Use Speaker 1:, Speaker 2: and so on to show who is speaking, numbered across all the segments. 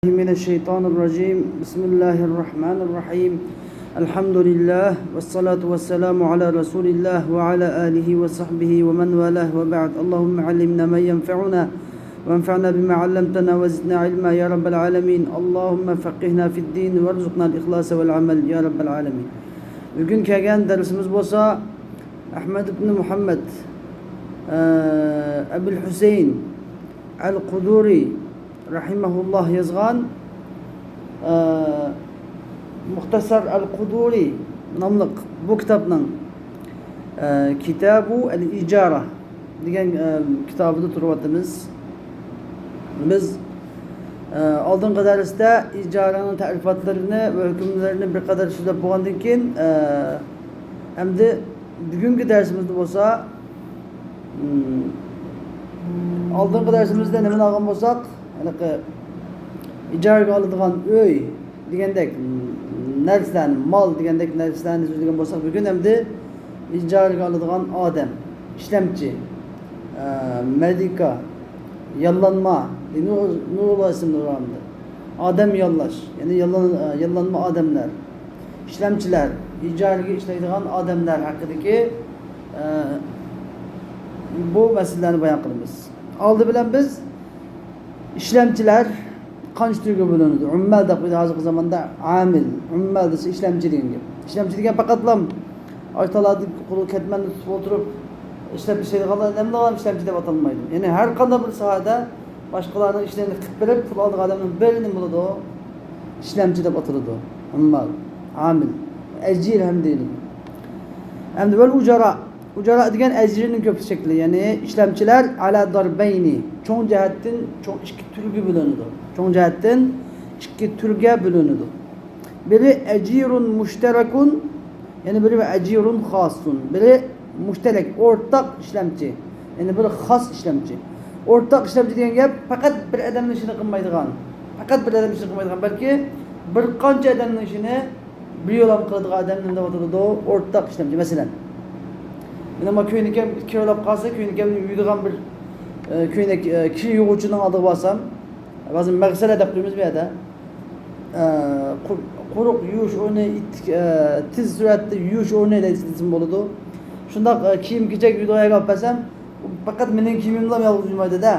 Speaker 1: من الشيطان الرجيم بسم الله الرحمن الرحيم الحمد لله والصلاة والسلام على رسول الله وعلى آله وصحبه ومن والاه وبعد اللهم علمنا ما ينفعنا وانفعنا بما علمتنا وزدنا علما يا رب العالمين اللهم فقهنا في الدين وارزقنا الإخلاص والعمل يا رب العالمين. Bugün kelgan dersimiz bo'lsa Ahmad ibn Muhammad Abul Husayn al-Quduri rahimahullah yozgan Muxtasar al-Quduri nomli bu kitobning Kitabu al-Ijara degan kitobida turyapmiz. Biz oldingi darsda ijaraning ta'rifotlarini va hukmlarini bir qadar so'zlab bo'lgandan keyin endi bugungi darsimizda bo'lsa oldingi darsimizda nimani olgan bo'lsak, ijaraga olinadigan uy degandek narsalarni, mol degandek narsalarni so'zlagan bo'lsak, bugun endi ijaraga olinadigan odam, ishlamchi, malika, yollanma, nurlar ismli uğramdı. Adam yollash, yani yollanma adamlar, işlemçiler, icariga ishlaydigan adamlar haqidagi bu masalalarni bayon qilamiz. Oldi bilan biz ishlemchilar qancha turga bo'linadi? Ummal deb qo'ydi hozirgi zamonda amil, ummal desa ishlemchi degan gap. Ishlemchi degan faqatlam aytalarni qo'li ketmanni tutib o'tirib ishlab ishlaydiganlar nima ishlemchi deb atalmaydi. Ya'ni har qanday bir sohada başkalarının işlerini qilib berib pul oldigan odamning birini bo'ladi, ishlamchi deb ataladi. Ummal, amil, ajir ham deyiladi. Endi vel ujara degan ajrining ko'p shakli, ya'ni ishlamchilar ala darbayni, cho'ng jihatdan cho'ng ikki turga bo'linadi. Cho'ng jihatdan ikki turga bo'linadi. Biri ajirun mushtarakun, ya'ni biri ajirun xossun. Biri mushtarak, o'rtaq ishlamchi, ya'ni biri xos ishlamchi. O'rtaq ishlamchi degan gap faqat bir odamning ishini qilmaydigan, balki bir qancha odamning ishini bir yo'lam qiladigan odamni deb ataladi o'rtaq ishlamchi. Masalan, mana ko'ynikam ikki yo'lab qolsa, ko'ynikamni yuydigan bir ko'ynak kishi yuvuvchining oldiga borsam, ba'zan mag'sala deb qo'yamiz bu yerda. Quruq yuvish o'rni, tez suratda yuvish o'rni desam bo'ladi. Shundoq kiyim-kechak yuydigan olib bersam, fakat mening kiyimimni ham yolg'iz yuvmaydi-da.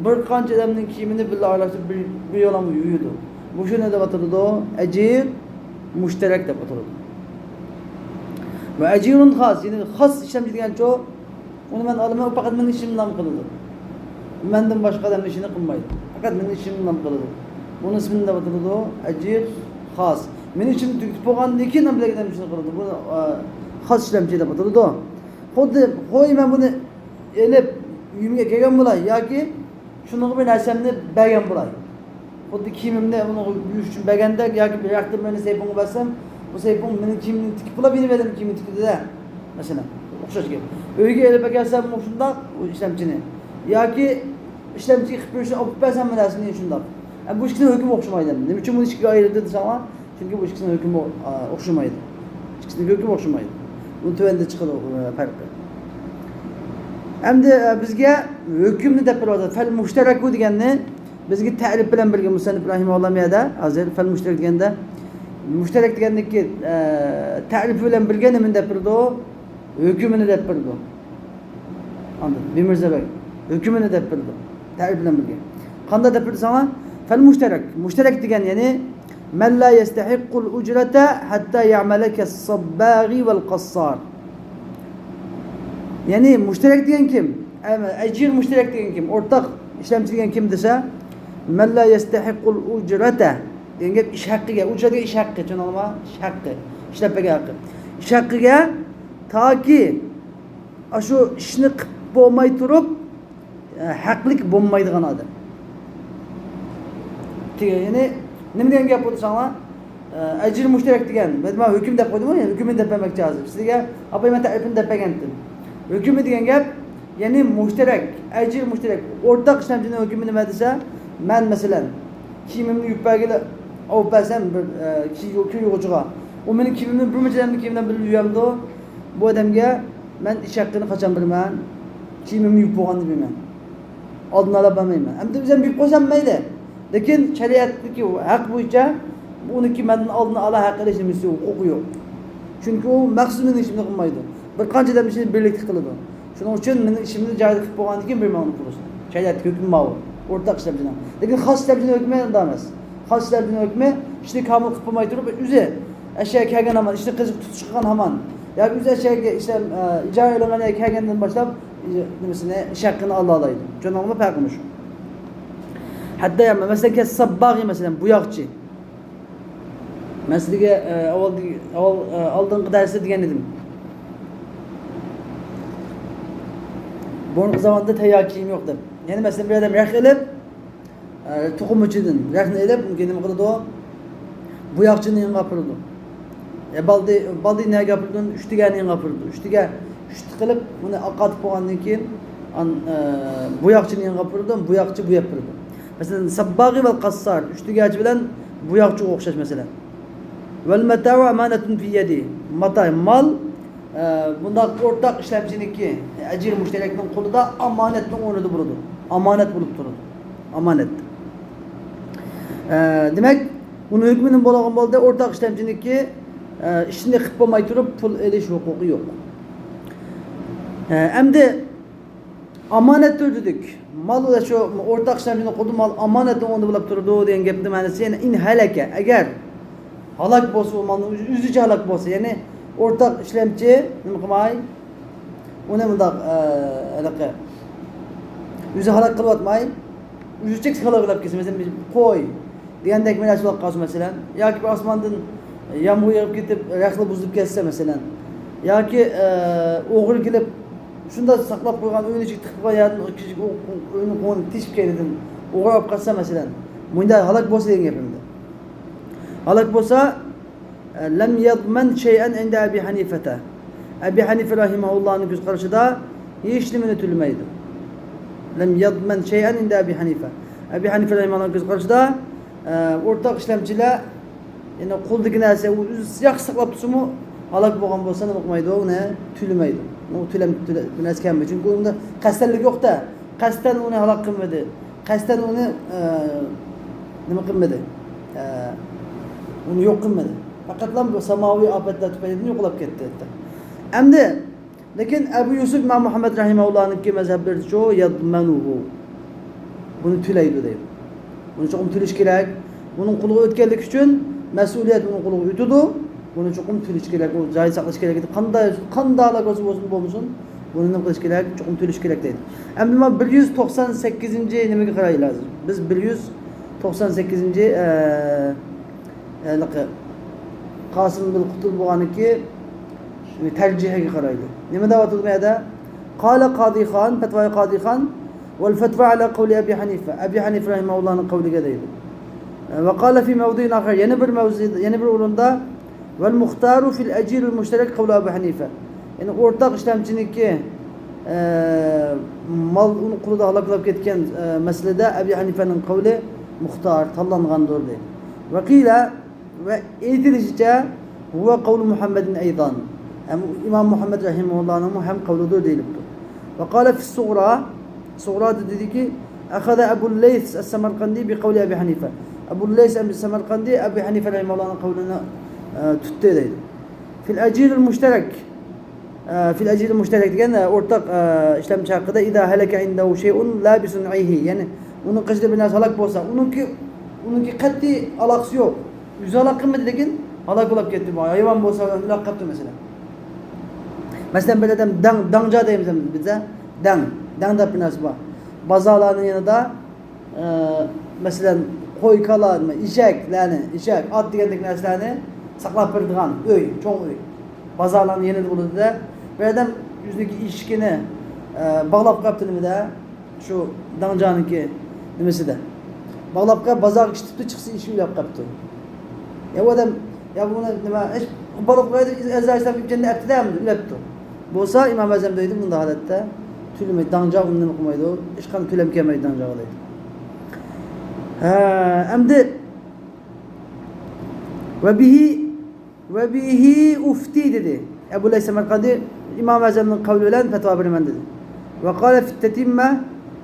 Speaker 1: Bir qancha odamning kiyimini birga aralashtirib bir yo'lam yuvadi. Bu shuni deb ataladi, ajir mushtarak deb ataladi. Va ajirun xos, ya'ni xos ishlamchi degancha uni men olaman, faqat mening ishimni ham qiladi. Mendan boshqa odamning ishini qilmaydi. Faqat mening ishimni ham qiladi. Buni ismini deb ataladi, ajir xos. Mening ishim tugib bo'lgandan keyin ham bilan ishini qiladi. Bu xos ishlamchi deb ataladi. Xuddi qo'yman buni elib uyimga kelgan bo'lay yoki shunga bir narsamni bergan bo'lay. Xuddi kiyimimni uni yuvish uchun berganda yoki bir yoqda meni sepimga bassam, bu sepim meni kiyimimni tikib qilib berdim, kiyimimni tikdi-da. Masalan, o'xshash gap. Uyga elib kelsam shundoq u ishlamchini yoki ishlamchi qilib berishni olib bersam narasini shundoq. Bu ikkisining hukmi o'xshamaydi. Nima uchun buni ikkiga ayirdi desam, chunki bu ikkisining hukmi o'xshamaydi. Ikkisining hukmi o'xshamaydi. Bu tuvanda chiqadi farqi. Endi bizga hukmni deb beradi. Fal mushtaraku deganni bizga ta'rif bilan birga musannif rahimahulloh miyada hozir fal mushtarak deganda mushtarak degandagi ta'rif bilan birga nima deb berdi? Hukmini deb berdi. Anladın? Bimirzabek hukmini deb berdi. Ta'rif bilan birga. Qanday deb berdi sana? Fal mushtarak. Mushtarak degan ya'ni man la yastahiqqul ujrata hatta ya'mala kas-sabbaghi wal qassar. Yani müşterek diyen kim? Ecir müşterek diyen kim? Ortak işlemci diyen kim dese? Men la yestahiqqul ujrata. Diyen gap iş hakkıga, ujrata iş hakkı. Çün olma iş hakkı. İşlepege hakkı. İş hakkıga ta ki şu işini qilib bo'lmay turib haqlik bo'lmaydigan odam. Yani nima degan gap bo'ldi sana? Ecir müşterek degan. Ben hüküm deb qo'ydim, hükümni deb bermoqchi hozir. Sizga apayman ta'rifini deb bergandim. Hükümü degan gap, yani mushtarak, ajir mushtarak. O'rtaq ishlamchining hukmi nima desa, men masalan kiyimimni yuvib bergili olib bersam bir kiyuvchiga, u mening kiyimimni bir necha kiyimdan birni yuvamdi. Bu odamga men ish haqqini qachon beraman? Kiyimimni yuvib bo'lganini bilmayman. Oldin olib bermayman. Endi biz ham yuvib qo'ysam mayli. Lekin şeriatdagi haq bo'yicha uniki mendan oldini ala haq qilishimiz yo'q, huquqi yo'q. Chunki u maqsudini ishini qilmaydi. Bir qanchadan ishini birlikda qiladi. Shuning uchun meni ishimni joyida qilib qo'ygandan keyin berman uni qilish. Shariatga hukm ma'lum. O'rtaq ishlamchidan. Lekin xos ishlamchidan hukmi emas. Xos ishlamchidan hukmi ishni kamil qilib qo'ymay turib, o'zi ashyoga kelgan hamon, ishni qiziq tutish qilgan hamon. Yoki o'zi ashyoga ishlam ijara e'longa kelgandan boshlab nimasini ish haqqini oladi. Cho'nog'imi farqi shu. Hatta mesela sabbag'i mesela buyoqchi. Men sizga oldingi darsda degan edim. Burungi zamonda tayyor kiyim yo'q deb. Ya'ni mesela bir odam raq ilib, tuxum uchidan raqni ilib, unga nima qiladi u? Buyoqchini yengapirdi. Baldi nega gapirdi? Uchtigani yengapirdi. Uchtiga qilib, uni oqatib qo'ygandan keyin buyoqchini yengapirdi, buyoqchi buyab turdi. Mesela sabbag'i vel qassar, uchtigachi bilan buyoqchi o'xshash mesela. Vel mata'u amanatun fi yadi. Mata mal bunda o'rtaq ishlamchiniki, ajir mushtarakning qo'lida omonatning o'rnida bo'ladi. Omonat bo'lib turadi. Omonat. Demak, uni hukmining bo'lgan bo'ldi o'rtaq ishlamchiniki ishni qilib bo'lmay turib pul elish huquqi yo'q. Endi omonat dedik. Mal da şu o'rtaq ishlamchining qo'lida mal omonatning o'rnida bo'lib turadi degan gapni ma'nosi yana in halaka. Agar halak bo'lsa, u malning o'zicha halak bo'lsa, ya'ni o'rtaq ishlamchi nima qilmay, uni bundoq anaqa o'zi halak qilyapmay, o'zicha halak qilib kelsa, masalan, qo'y degandek narsalar qolsa masalan, yoki bir osmondan yomg'ir yog'ib ketib, raqli buzilib ketsa masalan, yoki o'g'ri kelib shunda saqlab qo'ygan uyni ichiga tiqib qo'yadi, kichik uyni qo'yib tishib keldim, o'g'ri olib qolsa masalan, bunda halak bo'lsa degan gapimda. Halak bo'lsa lam yadman shay'an inda Abi Hanifata. Abi Hanifa rahimahullohning ko'z qarashida hech nimani to'lamaydi. Lam yadman shay'an inda Abi Hanifa. Abi Hanifa rahimahullohning ko'z qarashida o'rtaq ishlamchilar yana qo'ldagi narsa o'zi yaxshi saqlab tursa-mu, halak bo'lgan bo'lsa nima qilmaydi, uni to'lamaydi. U to'lamas ekanmi? Chunki unda qasdlik yo'q-da. Qasddan uni halak qilmadi. Qasddan uni nima qilmadi? Uni yo'q qilmadi. Faqatlam bu samoviy ofatlar tufayli yo'qlab ketdi. Endi lekin Abu Yusuf Imom Muhammad rahimahullohning mazhablari shu yadmanuhu. Buni to'laydi deydi. Buni cho'qim to'lish kerak. Buning quliga o'tganlik uchun mas'uliyat uning quliga o'tadi. Buni cho'qim to'lish kerak, u joy saqlash kerak edi. Qanday alaqasi bo'lsin, buni nima qilish kerak? Cho'qim to'lish kerak deydi. Endi men 198-nimaga qaraylik hozir. Biz 198 Qasim bil Qutul bo'lganiki tarjihiga qaraydi. Nima da'vat qilmaydi? Qala Qadi Xon, fatva Qadi Xon wal fatwa ala qawli Abi Hanifa. Abi Hanifa rahimahullohning qawliga deydi. Va qala fi mawdi'in akhar, yana bir o'rinda vel muxtaru fil ajir al mushtarak qawli Abi Hanifa. Ya'ni o'rtaq ishlamchiniki mal uni qo'lida halok qilib ketgan masalada Abi Hanifaning qawli muxtar tanlangandir deydi. Va qila ve aytilishicha huwa qawlu Muhammadin aydan. İmam Muhammed rahimahullohning ham qawlidir deyilibdi. Va qala fi sughra dedi ki akhadha Abu Lays as-Samarqandi bi qawli Abi Hanifa. Abu Lays as-Samarqandi Abi Hanifa rahimahullohning qawlini tutdi deydi. Fil ajir al-mushtarak degan o'rtaq ishlamchi haqida idha halaka indahu shay'un labisun ayhi, ya'ni uning qishda bir narsa halok bo'lsa, uningki qat'iy aloqasi yo'q. Yüz halak qilmadi, lekin halok bo'lib ketdi. Hayvon bo'lsa, uloq qilibdi masalan. Masalan bir odam dangja deymiz bizda, dang deb bir narsa bor. Bozorlarning yanida masalan qo'y, kala, eshak, ot degandek narsalarni saqlab turadigan uy, cho'ng uy. Bozorlarning yanida bo'ladi-da, bir odam yuzdagi eshikini bog'lab qo'yibdi nimada? Shu dangjaniki nimasida. Bog'lab qo'yib bozorga chiqibdi, chiqsa eshik ulab qo'yibdi. Ya odam ya buni nima ish bo'lib qo'ydi, azarlashdan ketganda aptidami ulabdi. Bo'lsa Imom Azam deydi, bunda holatda to'lamaydi, dangja uni qilmaydi, hech qanday to'lam kelmaydi dangjaga deydi. Endi va bihi ufti dedi. Abu Lays Samarqandi Imom Azamning qavli bilan fatvo beraman dedi. Va qala fi tatimma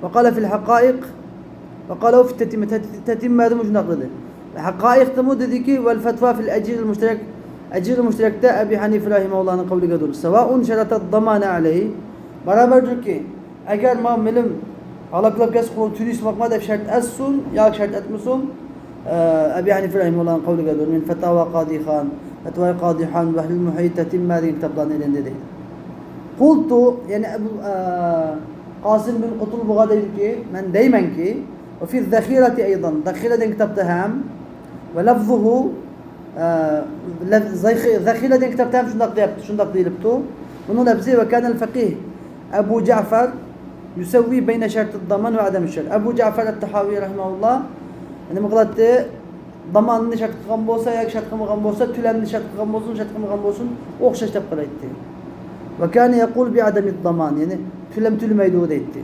Speaker 1: va qala fil haqa'iq وقالوا في التتمة تتمة هذا مش نقل حقائق تمو ديكي والفتوى في الأجير المشترك أجير المشترك تا أبي حنيفة رحمه الله قولي قدر سواء شرط الضمان عليه beraber ki eğer ma milim alakla kes kol tülis bakma da şart etsin ya şart etmesin أبي حنيفة رحمه الله قولي قدر من فتاوى قاضي خان فتوى قاضي خان بحر المحيط تتم هذه كتابان اللي قلت يعني أبو قاسم بن قطل بغادر كي من دايما كي وفي الذخيرة أيضا ذخيرة كتبتها هم ولفظه ذخيرة كتبتها هم شندق ديلبتو منو لفظي وكان الفقيه أبو جعفر يسوي بين شرط الضمان وعدم الشرط أبو جعفر الطحاوي رحمه الله أنا مقلت ضمان شرط قنبوسة يا شرط قنبوسة تلان شرط قنبوسون شرط قنبوسون وخشش تبقى وكان يقول بعدم الضمان يعني تلم يدوديتي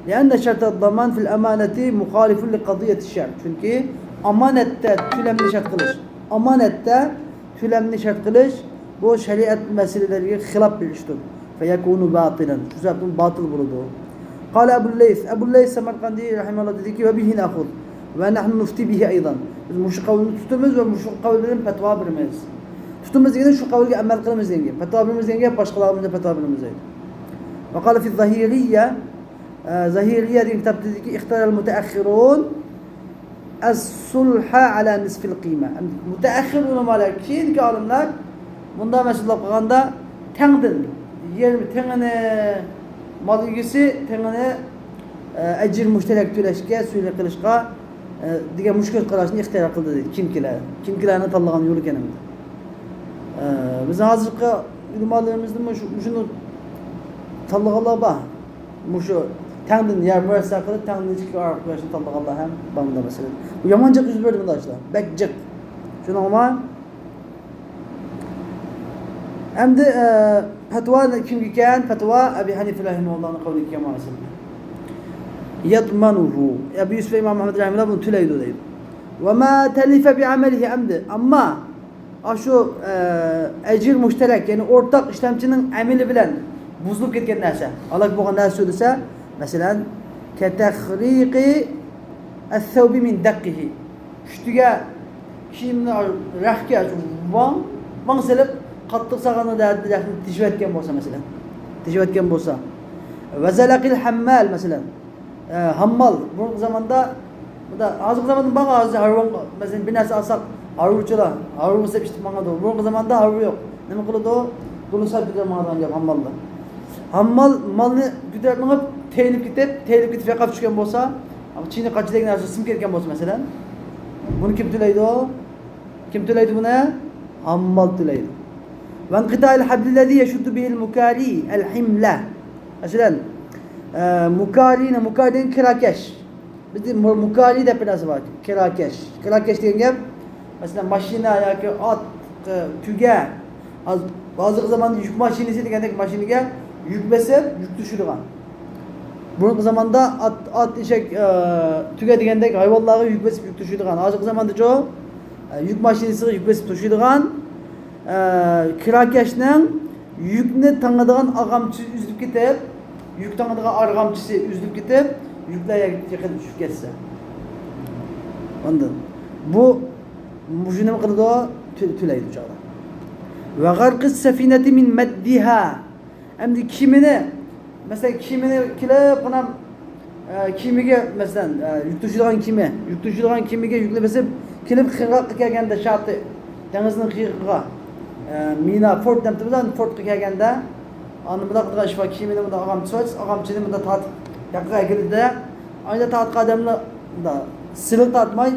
Speaker 1: لأن شرط الضمان في الأمانة مخالف لقضية الشرط çünkü amanette tülemli şart kılış amanette tülemli şart kılış bu şeriat meseleleri hilaf bir iştir feyekunu batilen şu zaten batıl bulundu قال أبو الليث Semerkandi rahimahullah dedi ki ve bihi na'khud ve nahnu nufti bihi aydan biz şu kavlini tutumuz ve şu kavlerin fetva vermeyiz tutumuz yine şu kavle amel kılmamız yenge fetva vermemiz yenge başkalarımıza fetva vermemiz yenge وقال في الظهيرية ظهيرية دي كتاب تديك اختار المتأخرون الصلح على نصف القيمة متأخرون مالك كين كعلمlar bunda mesela bakanda tengdin yer tengene mal ilgisi tengene ecir müşterek türeşke söyle kılışka diye müşkül karşısında ihtiyar kıldı dedi kimkilerine tallagan yolu kenimde biz hazırki ülmalarımızda şunu tallıqallah bah muşu tangdın yer müessese kılıp tangdın içki arkadaşın tallıqallah hem banda mesela bu yamancık yüz verdi bunda işte bekcik şunu ama hem de fetva kim iken fetva Ebi Hanife rahimahullah'ın kavli ki maalesef yadmanuhu Ebu Yusuf İmam Muhammed rahimahullah bunu tüleydu deydi ve ma telife bi amelihi emdi ama şu ecir müşterek yani ortak işlemcinin ameli bilen buzulup ketken narsa. Allah bu kadar söylese mesela ketahriqi es-thawbi min dakkihi. Şutiga kimni rahka van selip qattiq saqani da tijvetken bolsa mesela. Tijvetken bolsa. Ve zalaqil hammal mesela. Hammal bu zamanda bu da azık zamanda bana azı harvan mesela bir narsa alsak harvuçular. Harvu sebep işte bana da bu zamanda harvu yok. Ne kılıdı o? Bunu sabit mağdan yap hammalla. Hammal malını güderden alıp teylip gidip yakap çıkan bolsa ama Çin'e kaçı degen narsa sim ketken bolsa mesela bunu kim tüleydi o? Kim tüleydi buna? Hammal tüleydi. Ve enqita'il hablillezî yeşuddu bihil mukâri el-himle mesela mukâri'nin kirakeş bizim mukâri de biraz var kirakeş diyen mesela maşina ya ki at tüge bazı zaman yük maşinesi degendek maşiniga yük besip yük düşürügan. Bu zamanda at işek tüge degendek hayvanları yük besip yük düşürügan. Azık zamanda çoğu yük maşinesi yük besip düşürügan. Kirakeşnin yükni tanıdığın ağamçı üzülüp gidip yük tanıdığın argamçısı üzülüp gidip yükle yakın düşüp geçse. Ondan. Bu mujine mi kıldı o? Tüleydi uçağda. Ve garqis sefineti min meddiha. Hem de kimine mesela kile bana kimige mesela yüktüşüdüğün kimige yüklemesi kilip kırık gelgende şartı denizin kırığa mina fort demtibden fort gelgende anı bırak da şifa kimine bu da ağamçının bu da tat yakıya girdi aynı tat kademle da silik tatmay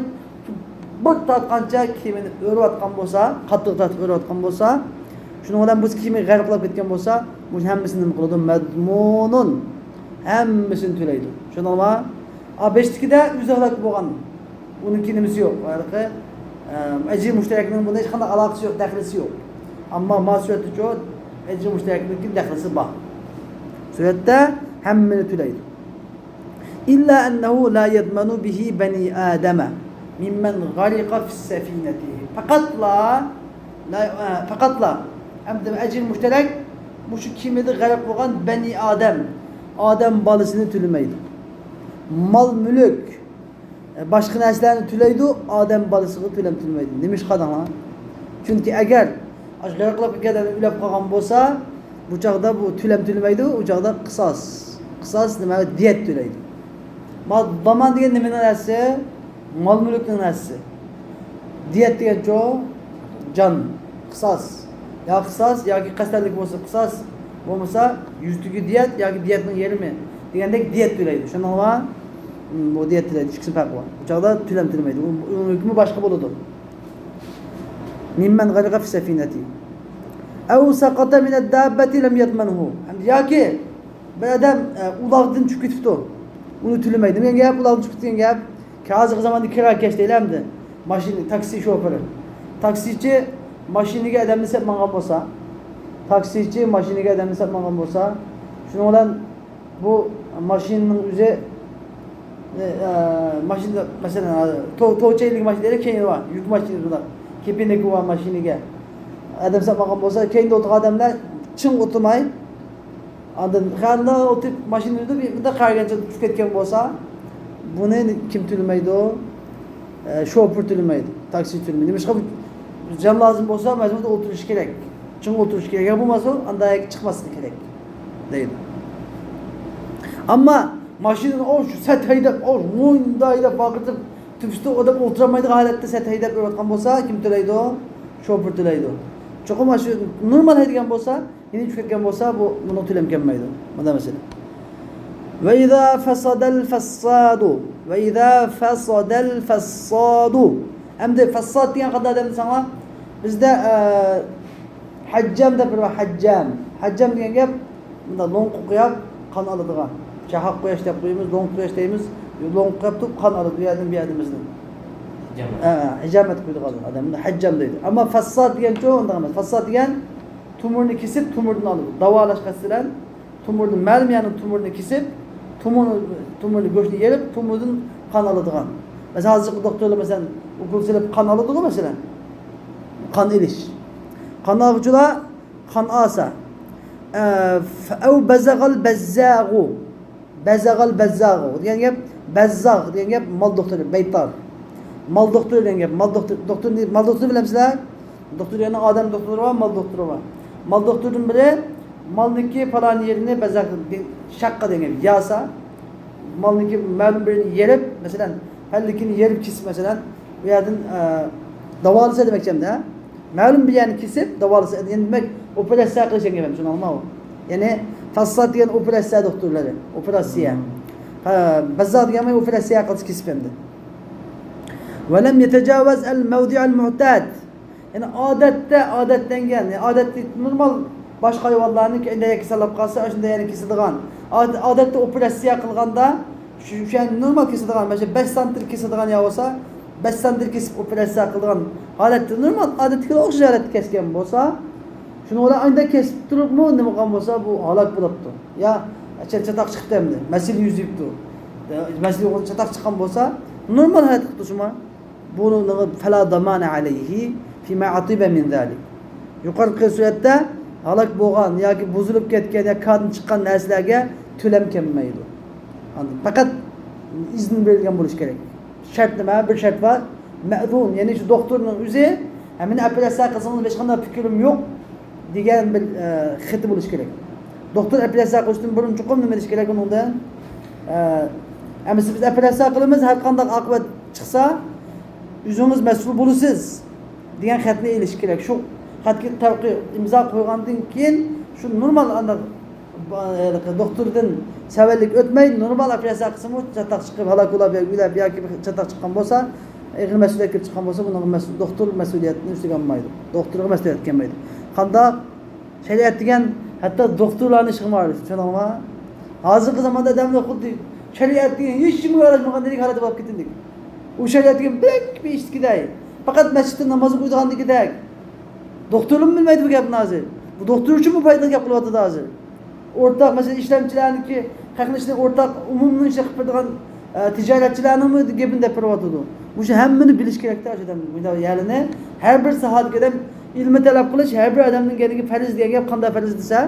Speaker 1: bir tat kanca kimini örüp atkan bolsa katı tat örüp atkan bolsa şunu olan bu kimi gayr kılıp ketken bolsa bu hemmisini kıldı medmunun hemmisini tüleydi. Şunu ama beştikide üzehlak bolgan. Bunun kinimiz yok. Yani ecir müşterekinin bunda hiç kandak alakası yok, dahlisi yok. Ama masiyeti çoğu ecir müşterekinin dahlisi var. Surette hemmini tüleydi. İlla ennehu la yedmenu bihi beni Adem'e mimmen gariqa fissefineti. Fakat la hem de ecir müşterek bu şu kimidi garip olan beni Adem balısını tülmeydi. Mal mülük boshqa narsalarni to'laydi, odam bolasiga to'lam to'lmaydi. Nima ish qadama? Chunki agar ashqarqlab ikkadan ulab qolgan bo'lsa, bu chaqda bu to'lam to'lmaydi, u chaqda qisos. Qisos nima? Diyet to'laydi. Daman degan nima narsa? Mol mulkning narsasi. Diyet degan jon, qisos. Ya qisos yoki qasdlik bo'lsa qisos, bo'lmasa yuztagi diyet yoki diyetning yarmi degandek diyet to'laydi. Shuningla bu diyet to'laydi, ikki farq bor. Bu chaqda to'lam to'lmaydi. Uning hukmi boshqa bo'ladi. Mimman g'arqa fi safinati. Aw saqata min ad-dabbati lam yadmanhu. Yoki bir odam uloqdan tushib ketibdi. Uni to'lamaydi. Men gap uloqdan tushib ketgan gap. Hozirgi zamonda kirakkash deylamdi. Mashina taksi shoferi. Taksichi mashinaga odamni sepmagan bo'lsa, taksichi mashinaga odamni sepmagan bo'lsa, shuning bilan bu mashinaning o'zi mashina masalan to'chaylik mashinalar keyin bor, yuk mashinalari kepinlik va mashinaga adam sepmagan bo'lsa, keyin o'tirgan odamlar chin o'tirmay, ondan qanday o'tib mashinada bunda qaragancha tushib ketgan bo'lsa, buni kim to'lamaydi? Şoför to'lamaydi, taksi to'lamaydi. Nima jam lozim bo'lsa, majburda o'tirish kerak. Chin o'tirish kerak. Ya bo'lmasa, anday chiqmaslik kerak deydi. Ammo mashinani shu sat haydab, mo'ynda haydab, vaqtib tufda odam o'tirmaydigan holatda sat haydab o'tgan bo'lsa, kim to'laydi? Şoför to'laydi. Cho'qim shu normal haydagan bo'lsa, yeni tushib ketgan bo'lsa, bu buni to'lam kelmaydi. Mana masala. Ve izâ fasadal fassâdu. Ve izâ fasadal fassâdu. Endi fassad degan qanday deydi sana? Bizda hajjam deb bir hajjam. Hajjam degan gap bunda lo'ng qo'yib qon oladigan. Chahaq qo'yish deb qo'yamiz, lo'ng qo'yish deymiz. Lo'ng qo'yib turib qon oladi bu yerdan. Hijamat qo'ydigan odamni hajjam deydi. Ammo fassad degan unday emas. Fassad degan tumurni kesib, tumurdan oladi. Davolash qasdidan tumurni ma'lum tumurni kesib, tumurni go'shtni yerib, tumurdan qon oladigan. Mesela hozirgi doktorlar mesela ukol silib qon oladiku mesela. Qon ilish. Qon oluvchilar qon olsa, au bazagal bazzag'u. Bazagal bazzag'u degan gap, bazzag degan gap mol doktori, baytar. Mal doktori degan gap, mal doktor bilamsizlar? Doktor yana odam doktori va mal doktori va. Mal doktorning biri malniki falan yerini bazaq shaqqa degan yasa, malniki ma'lum birini yerib, mesela hallikini yerib kesib mesela bu yerdan davolasa demakchimda. Ma'lum bir yerini kesib davolasa demak operatsiya qilish degan gap, shuni olmaymi? Ya'ni fassad degan operatsiya doktorlari, operatsiya. Bazzaq degan operatsiya qilish kesib endi. Ve lem yetecavaz el mevdi' el mu'tad. Yani odatlangan, yani odatda normal boshqa hayvonlarning indagi kasallik qolsa, shunda yana kesiladigan. Odatda operatsiya qilganda shu normal kesiladigan, mana 5 sm kesiladigan ya bo'lsa, 5 sm kesib operatsiya qilgan holatda normal odatga o'xshash holatda kesgan bo'lsa, shuni ular anda kesib turibmi, nima qilgan bo'lsa, bu halok bo'libdi. Ya chataq chiqibdi endi, masil yuzibdi. Masil chataq chiqqan bo'lsa, normal holatda tutishma. Bunu fala damana alayhi fima atiba min zalik. Yuqorqi suratda halok bo'lgan yoki buzilib ketgan yoki qon chiqqan narsalarga to'lam kelmaydi. Faqat izn berilgan bo'lish kerak. Shart nima? Bir shart bor. Ma'zun, ya'ni shu doktorning o'zi "Meni operatsiya qilsangiz hech qanday fikrim yo'q" degan bir xati bo'lish kerak. Doktor operatsiya qilishdan burun chuqur nima deyish kerak unda? Biz operatsiya qilamiz, har qanday oqibat chiqsa, o'zingiz mas'ul bo'lasiz degan xatni elish kerak. Shu xatga tavqi imzo qo'ygandan keyin shu normal doktordan savallik o'tmay normal operatsiya qilsa, chataq chiqib halok bo'lib yoki chataq chiqqan bo'lsa, ig'ir mas'uliyatga chiqqan bo'lsa, buni doktor mas'uliyatini ustiga olmaydi. Doktorga mas'uliyat kelmaydi. Qanday shariat degan hatto doktorlarni ishg'imadi, tushunamizmi? Hozirgi zamonda odamlar xuddi shariat degan hech kimga aralashmagandek holatga borib ketdik. U shariatga bir ishtikiday. Faqat masjidda namoz o'qiydigandek. Doktorim bilmaydi bu gapni hozir. Bu doktor uchun bu foydali gap qilyapti hozir. O'rtaq mesela ishlamchilarniki, qaqlishni o'rtaq umumni ish qilib turgan tijoratchilarning gapini depirayotdi. Bu hammani bilish kerak-da odamlar. Ya'ni har bir sohatga ham ilmi talab qilish, har bir odamning ganigi farz degan gap qanday farz desa,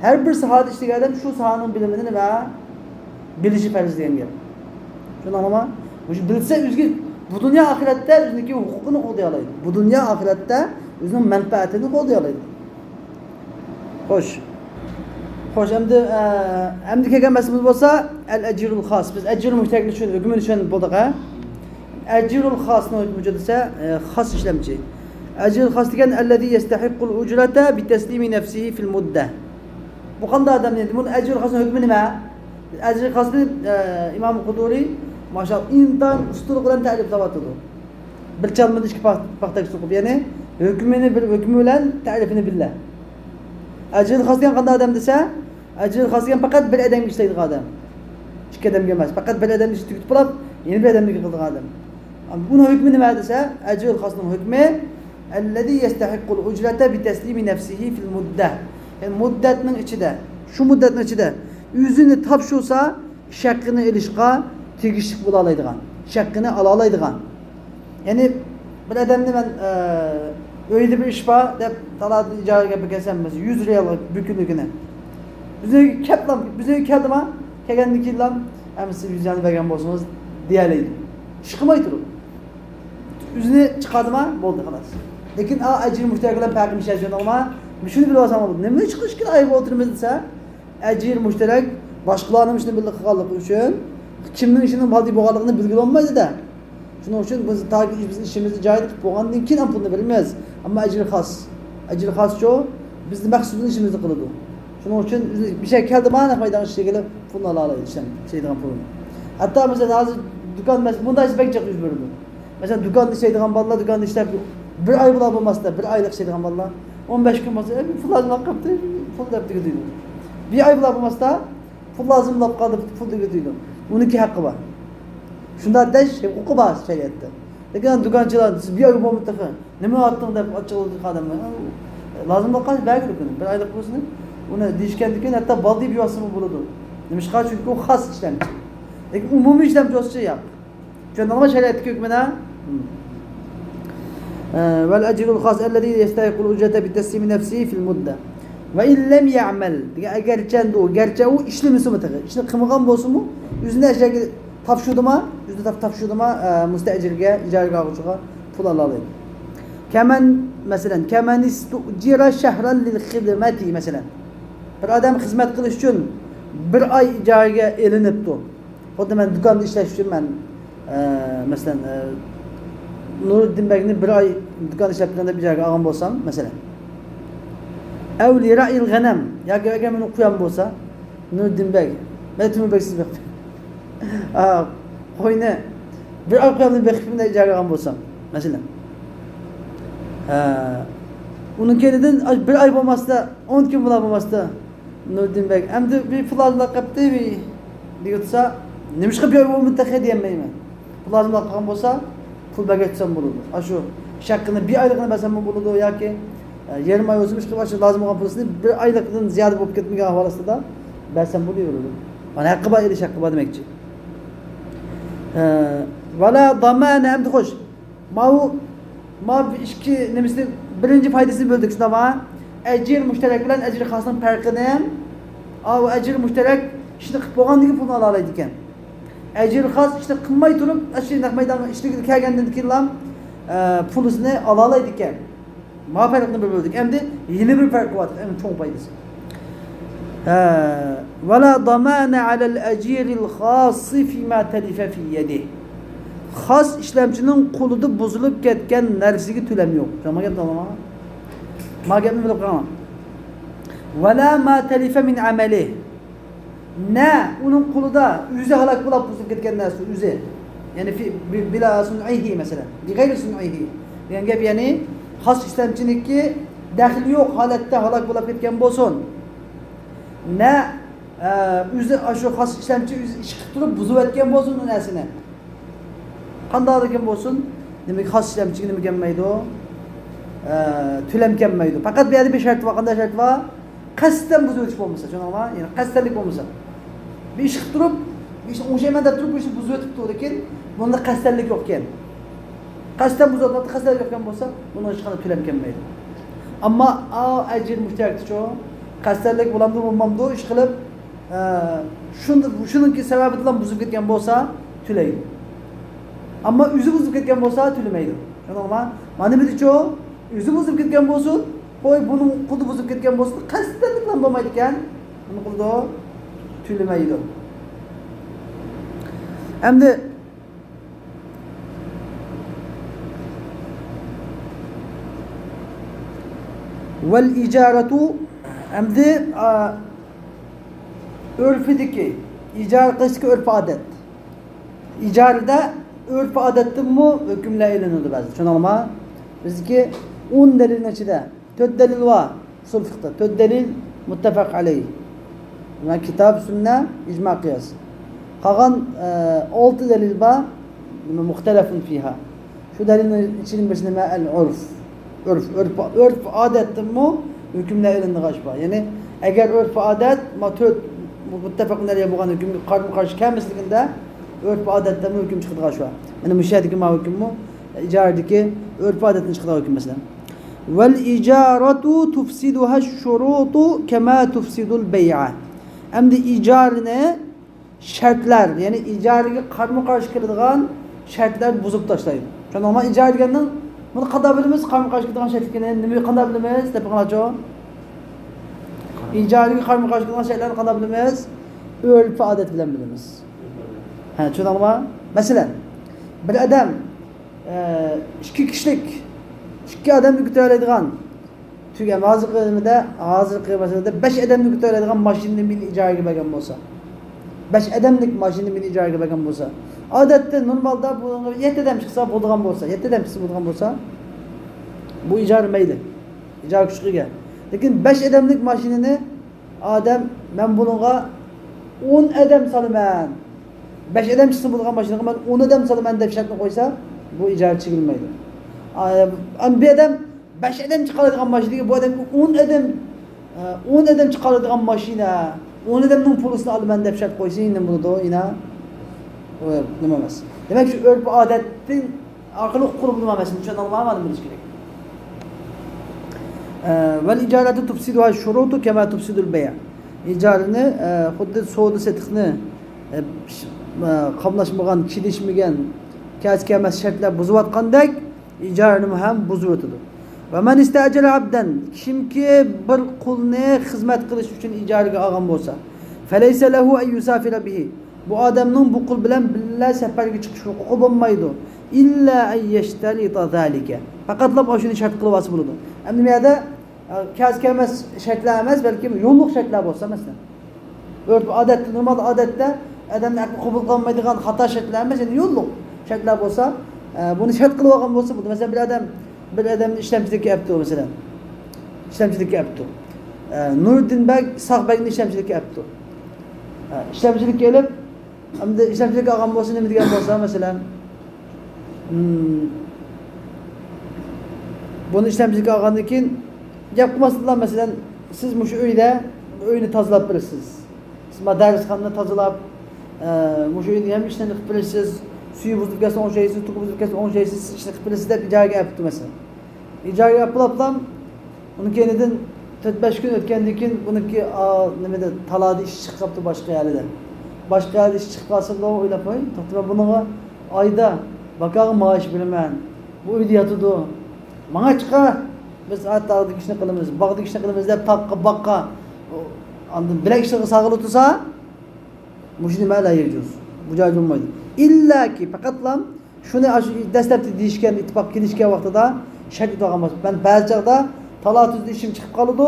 Speaker 1: har bir sohat ishlagan odam shu sohaning bilimini nima bilishi farz degan gap. Shunaqami? Bilse üzgün bu dünya ahirette üzündeki hukukunu qo'llayoladi. Bu dünya ahirette o'zining manfaatini qo'llayoladi. Xo'sh. Xo'sh, endi kelgan masalamiz bo'lsa al-ajrul xos. Biz ajrul mushtarakni tushundik, hukmini tushunib bo'ldik, ha? Ajrul xosni hukmi desa, xos ishlamchi. Ajrul xos degan allazi yastahiqqul ujrata bi taslimi nafsihi fil mudda. Bu qanday odam endi? Buni ajrul xosning hukmi nima? Ajrul xosni Imom Quduriy maşallah intan usturuq bilan ta'rif qilyapti. Bir chalmada ikki paxtak suqib, ya'ni hukmini bir hukmi bilan ta'rifini billah. Ajrul xos degan qanday odam desa, ajrul xos degan faqat bir odamga ishlaydigan odam. Ikki odamga emas, faqat bir odamni ishni tugatib olib, yana bir odamga qiladigan odam. Buni hukmi nima desa, ajrul xosning hukmi allazi yastahiqqul ujrata bi taslimi nafsihi fil muddah. Yani muddatning ichida, shu muddatning ichida o'zini topshirsa, shaqqini ilishqa tegishli bo'la oladigan, shaqqini ola oladigan. Ya'ni bir odamni men uyda bir ish bor deb talab ijaraga bekasan, biz 100 riyal bir kunligini. Bizga keldimi? Kelgandan keyin ham siz 100 riyal bergan bo'lsangiz deyaladi. Ish qilmay turib. O'zini chiqadimi? Bo'ldi xolos. Lekin ajr mushtarak bilan farqi nima? Shuni bilib olsam bo'ladi. Nima chiqish kerak ayb o'tirimiz desa, ajr mushtarak boshqalarning ishini birga qilganligi uchun kimning ishining baldi bo'lganligini bilgil olmaydi-da. Shuning uchun biz biz ishimizni joyida qilib bo'lgandan keyin ham pulni beramiz. Ammo ajr xos. Ajr xos-chu bizning maqsadimiz ishimizni qiladi. Shuning uchun bir şey keldi mana foydadan ishga kelib pulni ola oladi ishdan, ishlaydigan pulni. Hatto mesela hozir do'kon emas, bunday isbekcha qilib beradi. Mesela do'konda ishlaydigan bolalar do'konda ishlab bir oy bo'la bo'lmasda, bir oylik ishlaydigan bolalar 15 kun bo'lsa, pul lazım qolibdi, pul deb deydi. Bir oy bo'la bo'lmasda pul lazım qoldi, pul deydi. Uniki haqqi bor. Shunda dash huquqi bor shariatda. Lekin do'konchilar siz bir oy bo'lmoqda, nima otding deb ochildi xodimlar. Lazım qolgan bergi do'kon. Bir oylik bo'lsin. Uni deyishgandan keyin hatto baldi biyosimi bo'ladi. Nimishqa chunki u xos ishlamchi. Lekin umumiy ishlamchi o'sicha yo'q. Tushundingmi shariatdagi hukmini? Vel ecrul xos allazi yastahiqul ujrata bi taslimi nafsihi fil mudda. Ve in lem ya'mal. Gerçi o işlemisi mi tağı? İşte qilmagan bo'lsa-mu, o'zini ashyaga topshurdimi? O'zini topshurdimi? Mustajirga, ijaraga oluvchiga pul ola oladi. Kaman istujira shahran lil xidmati masalan. Bir odam xizmat qilish uchun bir oy ijaraga elinibdi. Xuddi men do'konda ishlash uchun men masalan Nuriddin Begni bir oy do'kon ishlab turganda ijaraga olgan bo'lsam, masalan Avli ra'il g'anam yoki agar meni qo'yam bo'lsa, Nuriddin Beg, men Timur siz bek. Qo'yni bir oy qo'yamni bekimda ijaraga olgan bo'lsam, masalan. Uning kenidan bir oy bo'lmasda, 10 kun bo'la bo'lmasda Nuriddin Beg, endi bir pul olib qapti deyotsa, nimishqa bir oy bo'lmadi deymayman. Pul olib qolgan bo'lsa, pul bergatsam bo'ladi. Shu shaqqini bir oyligini bersam bo'ladi yoki yarım ay o'zim ish qilib shu lozim bo'lgan pulni bir oylikdan ziyoda bo'lib ketmagan ahvolida bersam bo'laveradi. Mana haqqi bor edi, haqqi bor demakchi. Vala damana endi xo'sh. Ma ishki nimasi birinchi foydasini bo'ldik shunda. Ajr mushtarak bilan ajr xosning farqini ham ajr mushtarak ishni qilib bo'lgandan keyin pulni ola oladi ekan. Ajr xos ishni qilmay turib, ashunday maydonga ishga kelgandan keyin ham pulini ola oladi ekan. Ma farqini bildik. Endi yeni bir farq var, en çok faydası. Vela damana alel ajiril xasi fima talifa fi yedi. Xos ishlamchining qo'lida buzilib ketgan narsasiga to'lam yo'q. Jamaga tamam. Ma gapni bilib qolaman. Vela ma talifa min amali. Na uning qo'lida o'zi halok bo'lib buzilib ketgan narsa o'zi. Ya'ni bila sun'ihi masalan, bi g'ayri sun'ihi. Yani gap ya'ni xos ishlamchiniki daxli yo'q holatda halok bo'lib ketgan bo'lsin. Na o'zi shu xos ishlamchi o'zi ish qilib turib buzib o'tgan bo'lsin u narsani. Qanday ekan bo'lsin, demak xos ishlamchiga nima kelmaydi? To'lam kelmaydi. Faqat bu yerda bir shart bor, qanday shart bor? Qasddan buzib o'tish bo'lmasa, tushunarmi? Ya'ni qasdlik bo'lmasa. Bir ish qilib turib, ish o'shamada turib ishni buzib o'tibdi, lekin bunda qasdlik yo'q ekan. Qasddan buzib o'tib, qasdlik yo'qgan bo'lsa, buni hech qanday to'lam kelmaydi. Ammo ajr mushtarakchi, qasdlik bo'lamdi, bo'lmamdi, ish qilib, shuningki sababi bilan buzib ketgan bo'lsa, to'laydi. Ammo o'zi buzib ketgan bo'lsa to'lamaydi. Tushunarmi? Mana bu dicho o'zi buzib ketgan bo'lsin, qo'y buni qudi buzib ketgan bo'lsin, qasddan ham bo'lmaydi ekan. Nima qildi? To'lamaydi. Endi vel icaratu endi örfideki icar qilishga urf odat. Ijarada urf odatdimi hukmlar ilinadi ba'zi. Tushunarmi? Bizniki 10 dalilning ichida 4 dalil bor. Usul fiqhda 4 dalil muttafaq alayh. Va kitob, sunna, ijmo, qiyos. Qolgan 6 dalil bor, muxtalafun fiha. Shu dalilning ichining birisi nima? Al-urf. Urf odatdimi hukmlar ilinadi bor. Ya'ni agar urf odat ma 4 muttafaqun alayh bo'lgan hukmga qarshi kelmasligida urf odatdan hukm chiqadigan shu. Mana mushadiki ma hukmmi ijaradagi urf odatdan chiqadigan hukm masalan. Val ijaratu tufsiduha ash-shurutu kama tufsidul bay'a. Endi ijarni shartlar, ya'ni ijaraga qarshi keladigan shartlar buzib tashlaydi. Tushunarmi? Ijara deganning buni qanday bilamiz? Qarshi keladigan shartlarni nima qanday bilamiz? Deb qanacho? İcariga qarshi keladigan shaylarni qanday bilamiz? Urf odat bilan bilamiz. Ha, tushunarmi? Masalan, bir odam 2 kishilik 2 odamni ko'taradigan tugan hozirgi masalada 5 odamni ko'taradigan mashinani men ijaraga bergan bo'lsa, 5 odamlik mashinani men ijaraga bergan bo'lsa, odatda normalda bu 7 odam chiqsa bo'ladigan bo'lsa, 7 odam chiqsa bo'ladigan bo'lsa, bu ijara mayli. Ijara kuchiga. Lekin 5 odamlik mashinani odam men bunga 10 odam solaman. 5 odam chiqsa bo'lgan mashinaga men 10 odam solaman deb shartni qo'ysa, bu ijara chigilmaydi. Bir odam 5 odam chiqaradigan mashinaga bu odam 10 odam chiqaradigan mashina, 10 odamning pulisini olaman deb shart qo'ysa, nima bo'ladi? Ina nima emas. Demak, shu urf odatning orqali qurib nima emas, tushunarmizmi? Bilish kerak. Vel icaratu tufsiduha ash-shurutu kama tufsidul bay'. İcarani xuddi savdo setiqni qamlashmagan, kelishmagan, kasb-kamas shartlar buzayotgandek ijarani ham buzib o'tadi. Va man istajala abdan, kimki bir qulni xizmat qilish uchun ijaraga olgan bo'lsa, falaysa lahu ay yusafira bihi. Bu odamning bu qul bilan birga safarga chiqish huquqi bo'lmaydi. İlla ay yashtarita zalika. Faqatlab shuni shart qilib olsa bo'ladi. Endi bu yerda kasb-kamas shartlar emas, balki yo'lliq shartlar bo'lsa, masalan. Urf odatda, normal odatda odamning aqli qabul qilmaydigan xato shartlar emas, endi yo'lliq shartlar bo'lsa, buni shart qilib olgan bo'lsa, bu masalan bir odamni ishlamchilikka olibdi, masalan. Ishlamchilikka olibdi. Nuriddin bek Saqbekni ishlamchilikka olibdi. Ishlamchilikka olib, endi ishlamchilikka olgan bo'lsa, nima degan bo'lsa, masalan, buni ishlamchilikka olgandan keyin gap qilmasdilar, masalan, siz mushu uyni tozalab berasiz. Siz madarisxonni tozalab, mushu uyni ham ishni qilib berasiz. Suyu buzib ketsa o'ngshaysiz, tugi buzib ketsa o'ngshaysiz, ishni qilib berasiz deb ijaraga olibdi masalan. Ijaraga oliblam, uni keyinidan 4-5 kun o'tgandan keyin buniki nimada talada ish chiqib qolibdi boshqa yerda. Boshqa yerda ish chiqib qolsa, bu o'ylab qo'y, to'xtab bunga oyda bakar maash beraman. Bu uyda yotadi. Menga chiqa biz atdagi ishni qilamiz, bog'dagi ishni qilamiz deb taqqa baqqa andin bilak ishni sag'il o'tirsa, mushuni mala yeyjuz. Bu joy bo'lmaydi. İlla ki faqatlam shuni dastlabki deyishgan ittifoq kelishgan vaqtida shart etgan bo'lsa, men ba'zi chaqda talatuzda ishim chiqib qoladi.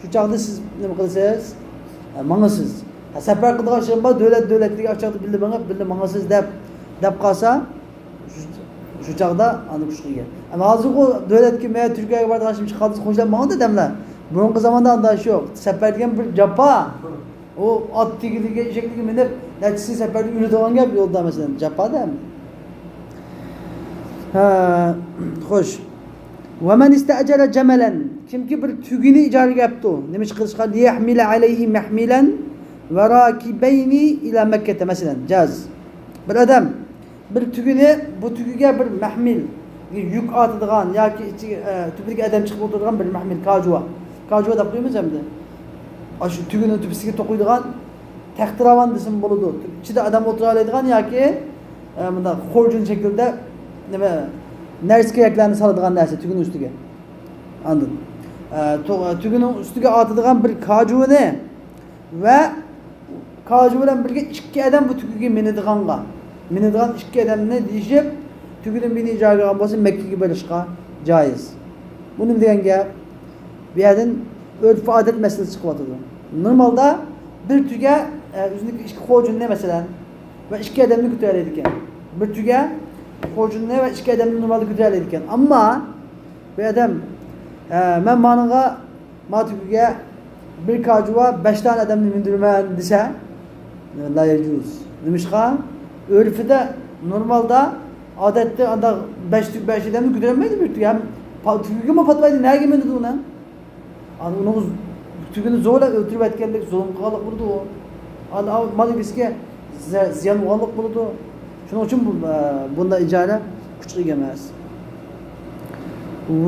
Speaker 1: Shu chaqda siz nima qilasiz? Mangasiz. Safar qilgan ishim bor, davlatga ochaqda bildi mangasiz deb qolsa, shu chaqda ani kuchliga. Ama hozir u davlatga men Turkiyaga borgan ishim chiqadi, qo'shilib mangda damlar. Burungi zamonda unday yo'q. Safar degan bir japa. O at tigiliga, eshakliga minib, natisi safarda yuradigan gap yo'lda masalan, japada. Xo'sh. Va man istajara jamalan, kimki bir tugini ijaraga olibdi, nima qilishga liyahmila alayhi mahmilan va rakibayni ila Makkah masalan, jaz. Bir odam bir tugini, bu tugiga bir mahmil yuk ortadigan yoki tubiga odam chiqib o'tiradigan bir mahmil kajwa deb qo'yamiz hamda. Shu tugini tubisiga to'qiydigan taxtiravan desin bo'ladi. Ichida odam o'tira oladigan yoki bunda xorjun şekilde nima narsa keraklarni soladigan narsa tugun ustiga. Andin. Tugunning ustiga otadigan bir kajuvni va kaju bilan birga ikki odam bu tuguga minadigan ikki odamni deyishib tuguni meni ijaraga olgan bo'lsa Makkaga berishga joiz. Bu nima degan gap? Bu yerdan örf odat masalasi chiqyotdi. Normalda bir tuga o'zining ikki xojunni masalan va ikki odamni ko'tarar ekan. Bir tuga xojunni va ikki odamni normalda ko'tarar ekan. Ammo bu odam men ma tugiga bir kajuva 5 tane adamni mindirman desa la yecuz. Nimishqa örfida normalda odatda anda 5 odamni ko'tarolmaydi bir tuga. Tugiga mi patlaydi? Nega mindirdi uni? Ani uni tugini zo'rlab o'ltirib aytganlik zulm qilganlik bo'ldi u. Ani maligisiga ziyon olganlik bo'ldi. Shuning uchun bunda ijara kuchli emas.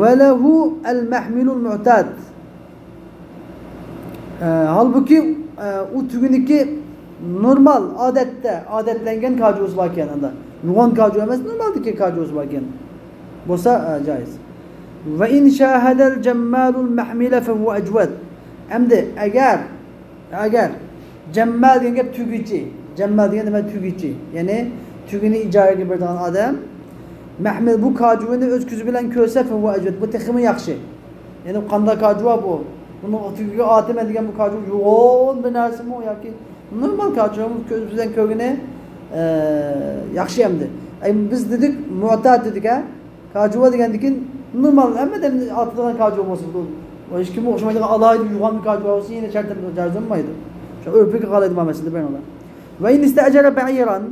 Speaker 1: Va lahu al-mahmilul mu'tad. Halbuki u tuguniki normal odatlangan kajuvoz bor ekan anda. Yo'g'on kajuv emas, normaldagi kajuvoz bor ekan. Bo'lsa joiz. Va in shahadal jammalul mahmila fa huwa ajwad. Endi agar jammal degan gap tugichi. Jammal degan nima tugichi? Ya'ni tugini ijaraga beradigan odam mahmil bu kajuvini o'z ko'zi bilan ko'rsa fa huwa ajwad. Bu texmi yaxshi. Ya'ni qanday kajuva bu? Buni tugiga otaman degan bu kajuv yo'g'on bir narsami yoki normal kajuv ko'z bilan ko'rgani yaxshi hamdi. Biz dedik mu'tad dedik ha. Kajuva degandikin normal hammadan otadigan kajuva bo'lsa bu. Hech kimga o'xshamaydigan alayli yo'g'on kajuva bo'lsa yana shartdan jarzolmaydi. Shu urfiga qalaydigan masala bilan ular. Va in istajara ba'iran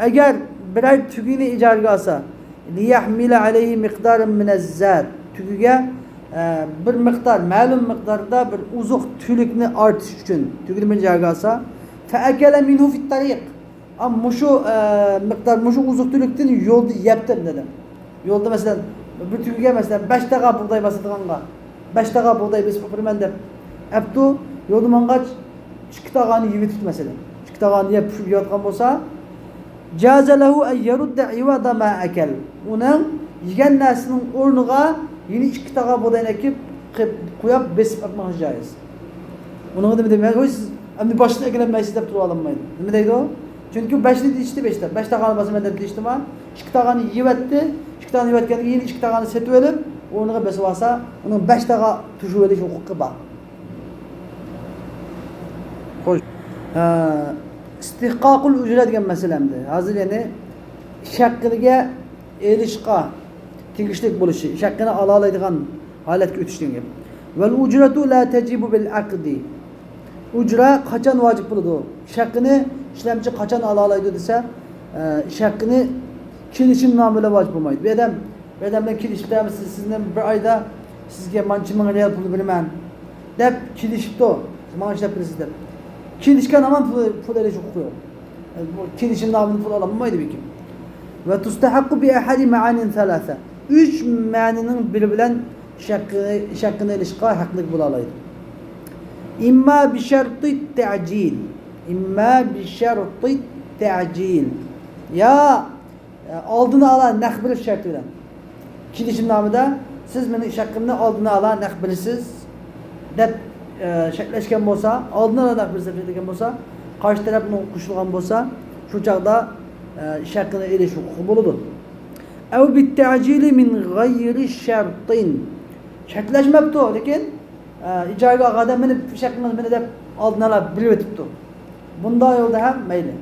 Speaker 1: agar biror tugini ijaraga olsa liyahmila alayhi miqdaran min az-zat tugiga bir miqdor ma'lum miqdorda bir uzuq tulikni ortish uchun tugini bir ijaraga olsa fa akala minhu fi tariq ammo shu miqdor mushu uzuq tulikdan yo'lda yebdi dedi. Yo'lda masalan bir tugiga masalan 5 taqa bug'doy basadiganga 5 taqa bug'doy besib qo'yman deb abdu yo'lda mangach 2 taqani yeb tutib masalan 2 taqani yeb pishib yotgan bo'lsa jazalahu an yarudda iwada ma akal. Uning yegan narsining o'rniga yeni 2 taqa bug'doyni ekib qo'yib besib atmoq joiz. Uni nima demaydi? Siz endi boshqa egalanmaysiz deb turib olmaydi. Nima deydi u? Chunki 5 ni deyishdi 5 ta. 5 taqani basaman deb deyishdimi? 2 taqani yevatdi. 2 taqani yevatgandan keyin 2 taqani setib olib, o'rniga besib olsa, uning 5 taqa tushib olish huquqi bor. Xo'sh. İstihqaqul ujra degan masalamdi. Hozir ya'ni shaqqiga erishqa tegishlik bo'lishi, shaqqini ola oladigan holatga o'tish degan gap. Val ujratu la tajibu bil aqdi. Ujra qachon vojib bo'ladi? Shaqqini ishlamchi qachon ola oladi desa, shaqqini kelishim nomi bilan vojib bo'lmaydi. Bu odam bilan kelishibdi, sizni bir oyda sizga mancha ming real pul beraman deb kelishibdi. Menga ishlab berasiz deb. Kelishgan aman pul olish huquqi yo'q. Kelishim nomini pul ololmaydi bekim. Va tustahaqqu bi ahadi ma'anin thalatha. 3 ma'nining biri bilan shaqqini olishga haqli bo'la oladi. İmma bi sharti ta'jil. İmma bi sharti ta'jil. Ya oldini ola naq berish sharti bilan. Kelishim nomida siz meni shaqqimni oldini ola naq berasiz deb shaklashgan bo'lsa, oldin ola bir degan bo'lsa, qarshi tarafning qo'shilgan bo'lsa, shu chaqda shaqqini elish huquqi bo'ladi. Aw bit ta'jili min ghayri shartin. Shaklashmabdi, lekin ijaraga olganda meni shaqqimni meni deb oldin ola bilib o'tibdi. Bunday yo'lda ham mayli.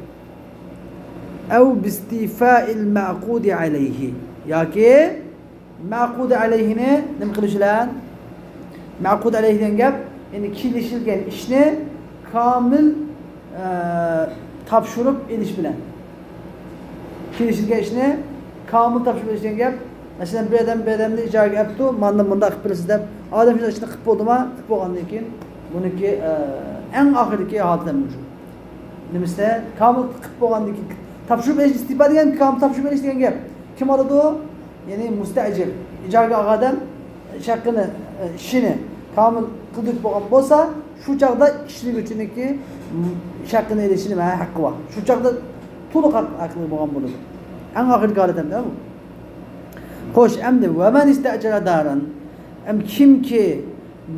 Speaker 1: Aw bistifa'il ma'qudi alayhi. Yoki ma'qudi alayhini nima qilishlar? Ma'qud alayhi degan gap yani kelishilgan ishni komil topshirib elish bilan. Kelishilgan ishni komil topshirib elish degan gap, masalan bir odamni ijaraga olibdi, mendan bunda qilib berasiz deb, odam shuni ishni qilib bo'ldimi, qilib bo'lgandan keyin buniki eng oxirgi holatda shu. Nimasi? Komil qilib bo'lgandan keyin topshirib elish istifa degan komil topshirib elish degan gap. Kim oladi u? Ya'ni mustajir. Ijaraga olgan odam shaqqini ishini komil qilib bo'lgan bo'lsa, shu chaqda ishlik uchunki shaqqini elishini mana haqqi bor. Shu chaqda to'liq haqli bo'lgan bo'ladi. En ahirki halet hem de bu. Hoş emdi ve men istecere daran. Kim ki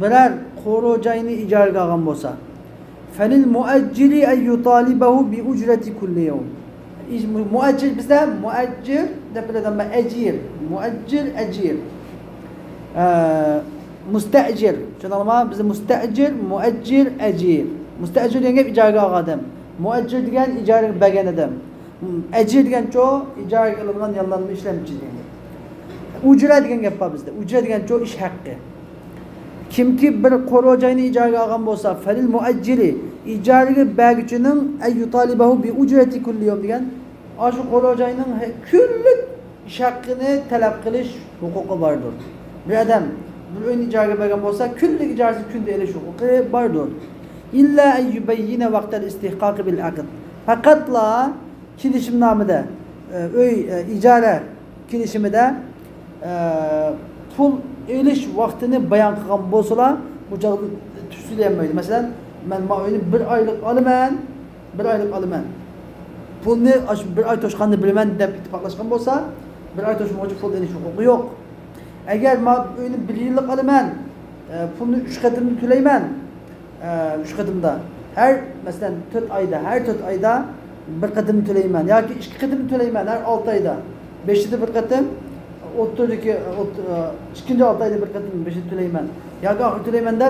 Speaker 1: birer korocayını icarga algan bolsa. Felil mueccili en yutalibehu bi ucreti kulli yevm. Mueccil bizde mueccir depreden ben ecir. Mueccir ecir. Müstecir. Şunu anlama bizde müstecir, mueccir, ecir. Müstecir degen icarga algan adam. Mueccir degen icarga bergen adam. Ecir degen çoğu icarga alıngan yallanma işlemci degen. Ucra degen gap var bizde. Ucra degen çoğu iş hakkı. Kimki bir korocayını icarga algan bolsa, felil mueccili icarga bergüçünün en yutalibehu bi ucreti kulli yevm degen aşı korocayının küllük iş hakkını talep kılış hukuku vardır. Bir adam bir ön icarga bergen bolsa, küllük icarası külde eliş hukuku vardır. İlla en yubeyyine vaktel istihkakı bil akd. Fakatla kilişimnamede icara kilişimide pul eliş vaktini bayan kılgan bolsalar bu çağda tüsüleyemeydi. Mesela ben maöyünü bir aylık alımen. Pulunu bir ay toşkanını bilmen de ittifaklaşkan bolsa bir ay toşkanı pul eliş hukuku yok. Eğer maöyünü bir yıllık alımen pulunu 3 katını tüleymen 3 katımda her mesela 4 ayda bir katını tüleymen ya ki 2 katını tüleymen her 6 ayda 5'de bir katım o'ttirdiki ikinci 6 ayda bir katım 5'de tüleymen ya ki ahir tüleymende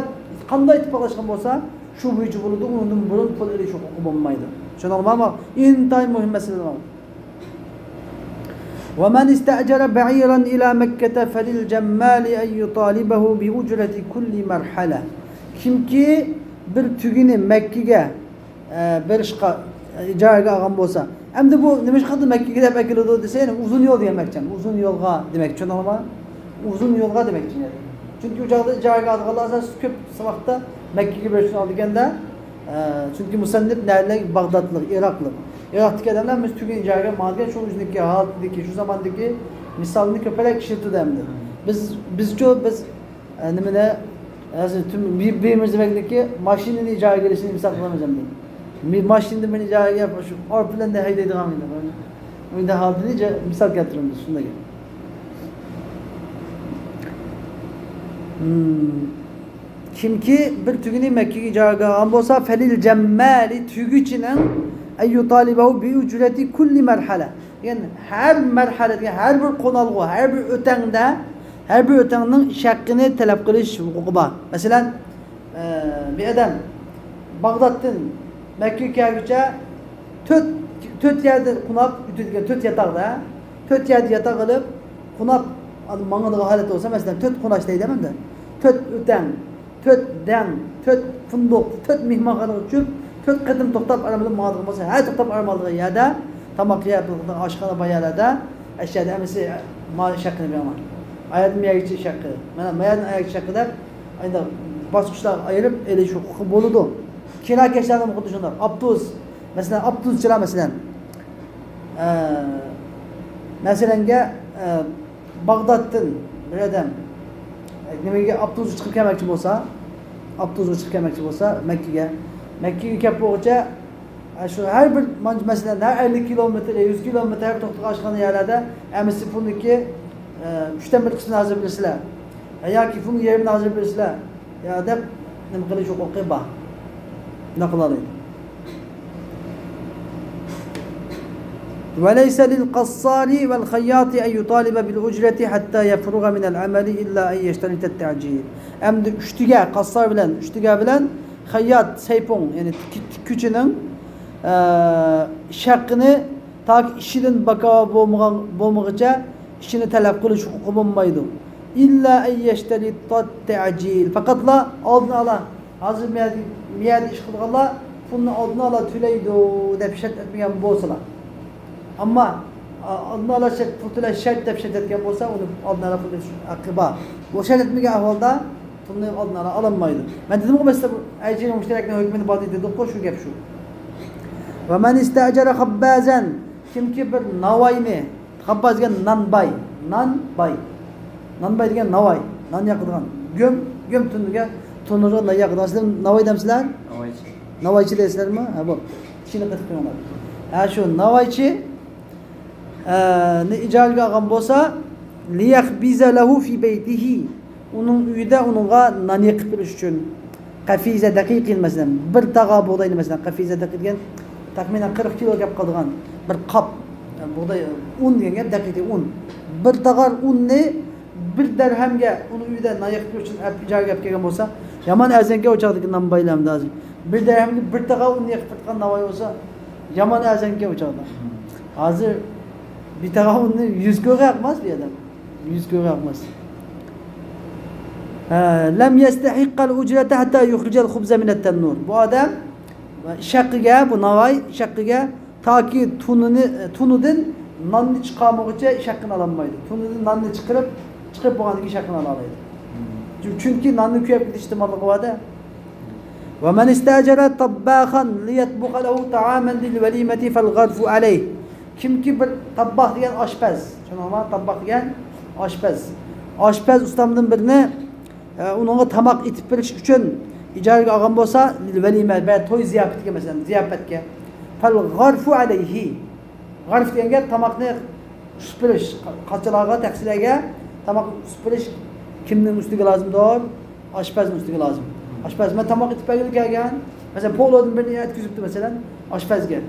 Speaker 1: qanday ittifaqlashgan bo'lsa shu bo'yicha bo'ladi undan burun pul elish huquqi bo'lmaydi. Tushunarlimi? Ama intay muhim masala bu. ومن استأجر بعيرا إلى مكة فللجمال أن يطالبه بأجرة كل مرحلة. Kimki bir tügini Mekke'ye bir işqa icaraga algan bolsa, endi bu nima qildi Mekke'ga deb akiladi desang, uzun yo'l demakchan. Uzun yo'lga demak, tushunarlimi? Uzun yo'lga demakchi. Chunki u joyda icaraga alganlar asos ko'p vaqtda Mekke'ga berishni olganda, chunki musannif narlar Bag'dodlik, Iroqlik. Iroqdagi odamlar biz tügini icaraga olgan shu o'zniki holatdagi, shu zamondagi misolni ko'proq ishlatdi endi. Biz nimada birimiz demekdeki maşinin icra gelişini misal kılamayacağım diye. Maşinde ben icra yapmışım. Orpilende heydeydi gamıydı. Oyunda halde nice misal getiriyorum biz şunda gel. Kimki bir tügünü Mekke'ye icra algan olsa felil cemmali tügüçinin eyyu talibehu bi ücreti kulli merhale. Yani her merhale, her bir konalgı, her bir ötende her bir ötenin iş hakkını talep kılış hukuku var. Mesela bir adam Bağdat'tan Mekke'ye gelmişçe töt yerde kunap ütüdüken töt yatakta töt yerde yatak alıp kunap mangalığı halet olsa mesela töt kunaş değil demem de töt öten, töt den, töt fındık, töt mihmanxana uçup töt kadın toktap aramalı mağdur olsa her toktap aramalı ya da tamak yapıldığında aşkına bayarada eşyada emisi maaş hakkını bir ama. Ayadın ayakçı şakkı. Ayadın ayakçı şakkılar aynı basınçlar ayırıp eliş hukuku boludu. Kira geçlerden okudu şunlar. Abduz. Mesela Abduzçılar mesela. Mesela Bağdat'tan bir adam demek Abduz'u çıkıp gelmekçi olsa Mekke'ye kapı olunca şu her bir mesela her 50 kilometre 100 kilometre her toktuk aşkına yerlerde emisi fundaki 3'ten bir kısmını hazır bilirsiler. Ya ki bunun yerini hazır bilirsiler. Ya da ne kadar çok okuyor bah. Ne kılalım? وَلَيْسَ لِلْقَصَّارِ وَالْخَيَّاطِ أَنْ يُطَالِبَ بِالْاُجْرَةِ حَتَّى يَفْرُغَ مِنَ الْعَمَلِ إِلَّا أَنْ يَشْتَرِطَ التَّعْجِيلِ. Hem de üçtüge, kassar bilen, hayyat, seypon yani küçünün şakkını ta ki işinin baka bulmağıca işini talep kılış hukuku bulmaydı. İlla en yeşteritat te'acil. Fakat la aldına ala hazır miyad iş kılgala bunu aldına ala tüleydu dep şart etmeyen bolsalar. Ama aldına ala şart dep şart etmeyen bolsa onu aldına ala akıba. Bu şart etmeyen ahvalda bunu aldına ala alınmaydı. Ben dedim ki mesela aycinin müşterekle hükmünü bazı dedik ko şu gep şu. Ve men istecere habbazen kimki bir navayni habbaz degan nanbay degan navay nan yaqilgan göm tunga tunurga nan yaqilgan sizlar navay demsizlar navaychi deysizlarmi ha bu kishini qilib qo'yinglar ha shu navaychi ne icaraga algan bolsa liyahbiza lahu fi beytihi. Onun uyida onunğa nan yıqıp beriş üçün qafiza daqiqin mesela bir tağa buğdayni mesela qafiza daqiq degan taxminan 40 kilo gap qolgan bir qap buğday un degan gap daqiq un. Bir tağar unni bir dirhamga uni uyida nan yıqıp berish üçün ijaraga gap kelgan bolsa, yaman azanga o'chaqdagi nan baylamdi hozir. Bir dirhamga bir tağa un yıqıp tutgan navoy olsa, yaman azanga o'chaqda. Hozir bir tağa unni 100 ko'ga yaqmas bir adam. 100 ko'ga yaqmas. Lem yestahiqqal ujrata hatta yukhrijal khubza min at-tannur. Bu adam shaqiga, bu navoy shaqiga toki tunidan nonni chiqarmoqcha shaqqini ololmaydi. Tunidan nonni chiqib bo'lgandan keyin shaqqini ola oladi. Chunki nonni kuyib ketish ehtimoli bo'ladi. Va man istajara tabbakhan liyatbuqa lahu ta'aman lil walimati fal gharfu alayh. Kimki bir tabbaq degan oshpaz, tushunarmi? Tabbaq degan oshpaz. Oshpaz ustamdan birini uningga tamoq etib berish uchun ijaraga olgan bo'lsa, valima va to'y ziyofatiga masalan, ziyofatga fal gharfu alayhi. G'arf deganga tamoqni supirish, qachaloqqa, taksilarga tamoq supirish kimning ustiga lozimdir? Oshpazning ustiga lozim. Oshpaz men tamoq etib bergan, masalan, polodan birini yetkazibdi masalan, oshpazga.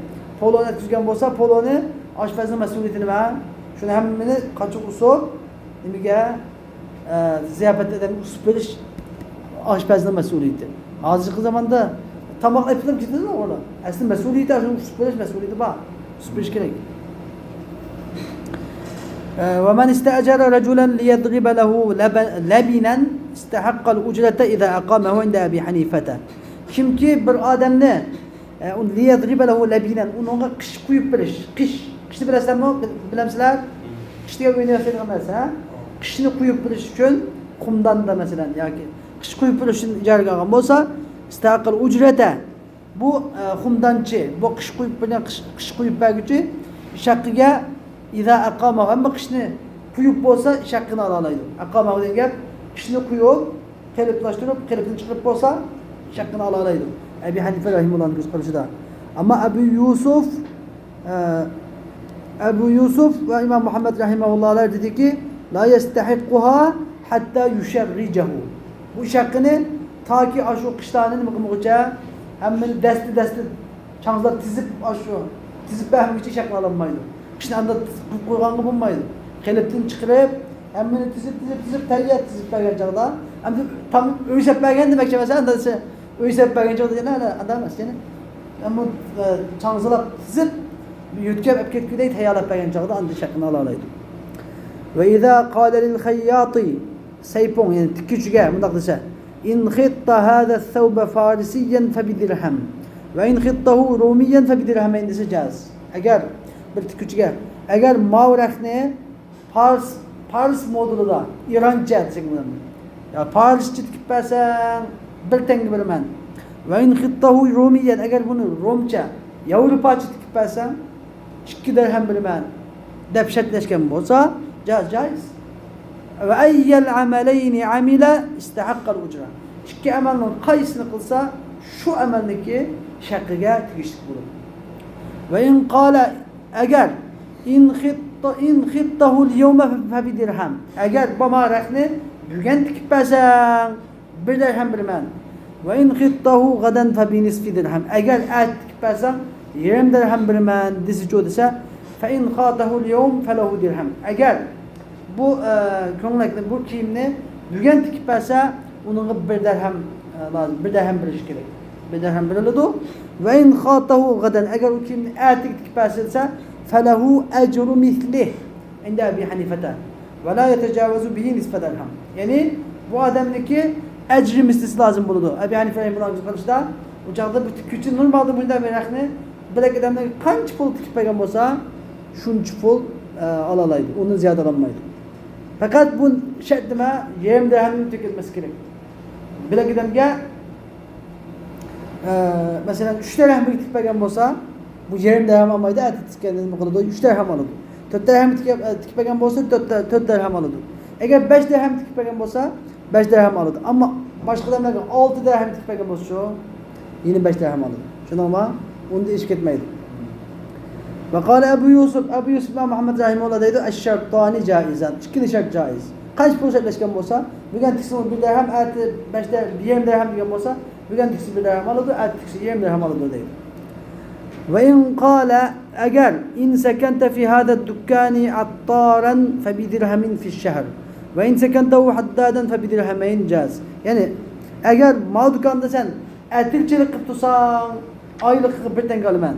Speaker 1: Poloni yetkazgan bo'lsa, poloni oshpazning mas'uliyatini va shuni hammani qachuq usul nimaga ziyofatda adam supirish oshpazning mas'uliyati. Hozirgi zamonda tamoq aytilib ketadi ular. Aslida mas'uliyati shuni supirish mas'uliyati bor. Supirish kerak. Ve men ista'jara rajulan liyadghiba lahu labinan istahaqqa al-ujrata idha aqamahu inda Abi Hanifata. Kimki bir odamni liyadghiba lahu labinan unga qish quyib berish. Qishni bilasizlarmi? Bilamsizlar? Qishga o'ynayotgan narsa, qishni quyib berish uchun qumdanda masalan yoki qish quyib berish uchun ijaraga olgan bo'lsa, istaqil ujrata. Bu xumdanchi, bu qish quyib bergan qish quyib berguchi shaqiga idza aqama hamma qishni quyib bo'lsa, shaqqini ola oladi. Aqama degan gap qishni quyib, qiliplashtirib, qilibni chiqib bo'lsa, shaqqini ola oladi. Abi Hanifa rahimahullohning ko'z qarashida. Ammo Abu Yusuf va Imom Muhammad rahimahullohlar dediki, la yastahiqquha hatta yusharrijahu. Bu shaqqini toki ashu qishlarni nima qilmoqcha, hammani dasti changzab tizib bahmicha shaqqini ololmaydi. Qishni anda qo'yg'anga bo'lmaydi. Qilibdan chiqirib, hammani tizib tayyor tizib bergan chog'da, endi tam o'ysab bergan demakchi emas, anda o'ysab bergan chog'da adam emas, yana ammo changzalab tizib yutkab olib ketgudek tayyorlab bergan chog'da anda shaqqini ola oladi. Va idza qala lil khayyati saypon, ya'ni tikuvchiga bunday desa, in khitta hada thawba farisiyan fa bidirham va in khittahu rumiyan fa bidirhamayn desa jaz. Agar bir tikuvchiga agar mavrakni Fars modulida İrancha desang bo'ladimi? Ya Farscha tikib bersang bir tanga beraman. Va in khittahu rumiyan agar buni romcha, Yevropacha tikib bersang 2 dirham beraman deb shartlashgan bo'lsa, jaiz. Va ayyal amalayni amila istahaqqa al-ujra. Ikki amalning qaysini qilsa, shu amalniki shaqqiga tegishli bo'ladi. Va in qala agar in khittahu al-yawma fa bi dirham. Agar bu marakni bugun tikib bersang 1 dirham beraman. Va in khittahu gadan fa bi nisfi dirham. Agar at tikib bersang 20 dirham beraman desa, fa in khatahu al-yawm falahu dirham. Agar bu ko'nglakni bu kiyimni bugun tikib bersa, uningga 1 dirham lozim, 1 dirham berish kerak. 1 dirham beriladi. Va in khatahu gadan agar u kiyimni atik tikib bersa, falahu ajru mislih inda Abi Hanifata va la yatajawazu bihi nisfa dirham. Ya'ni bu odamniki ajri mislisi lozim bo'ladi. Abi Hanifa rahimahullohning qarashida u chaqda bu tikuvchi normalda bunday meraqni bilak odamdan qancha pul tikib bergan bo'lsa, shuncha pul ola oladi. Undan ziyoda olmaydi. Fakat bu shart nima? 20 dirhamni tikilmasi kerak. Bilak odamga masalan 3 dirham tikib bergan bo'lsa, bu 20 dirham olmaydi, tikkanini nima qiladi? 3 dirham oladi. 4 dirham tikib bergan bo'lsa, 4 dirham oladi. Agar 5 dirham tikib bergan bo'lsa, 5 dirham oladi. Ammo boshqa odamlarga 6 dirham tikib bergan bo'lsa, yine 5 dirham oladi. Shuningmi? Unda ish ketmaydi. Ve kâle Ebu Yusuf Muhammed Rahimullah deydi, eşşertani caizan. İkili şart caiz. Kaç pul şartlaşkan bolsa, bugün tiksin bir dirhem, erti 20 dirhem diyen bolsa, bugün tiksin bir dirhem alıdır, erti tiksin 20 dirhem alıdır deydi. Ve in kâle, eğer in sekente fi hâdet dükkâni attâren fe bi dirhemin fi şehr. Ve in sekentehu haddaden fe bi dirhemeyn caz. Yani eğer mal dükkanda sen etilçilik kıp tutsan, aylık bir tenge alımen.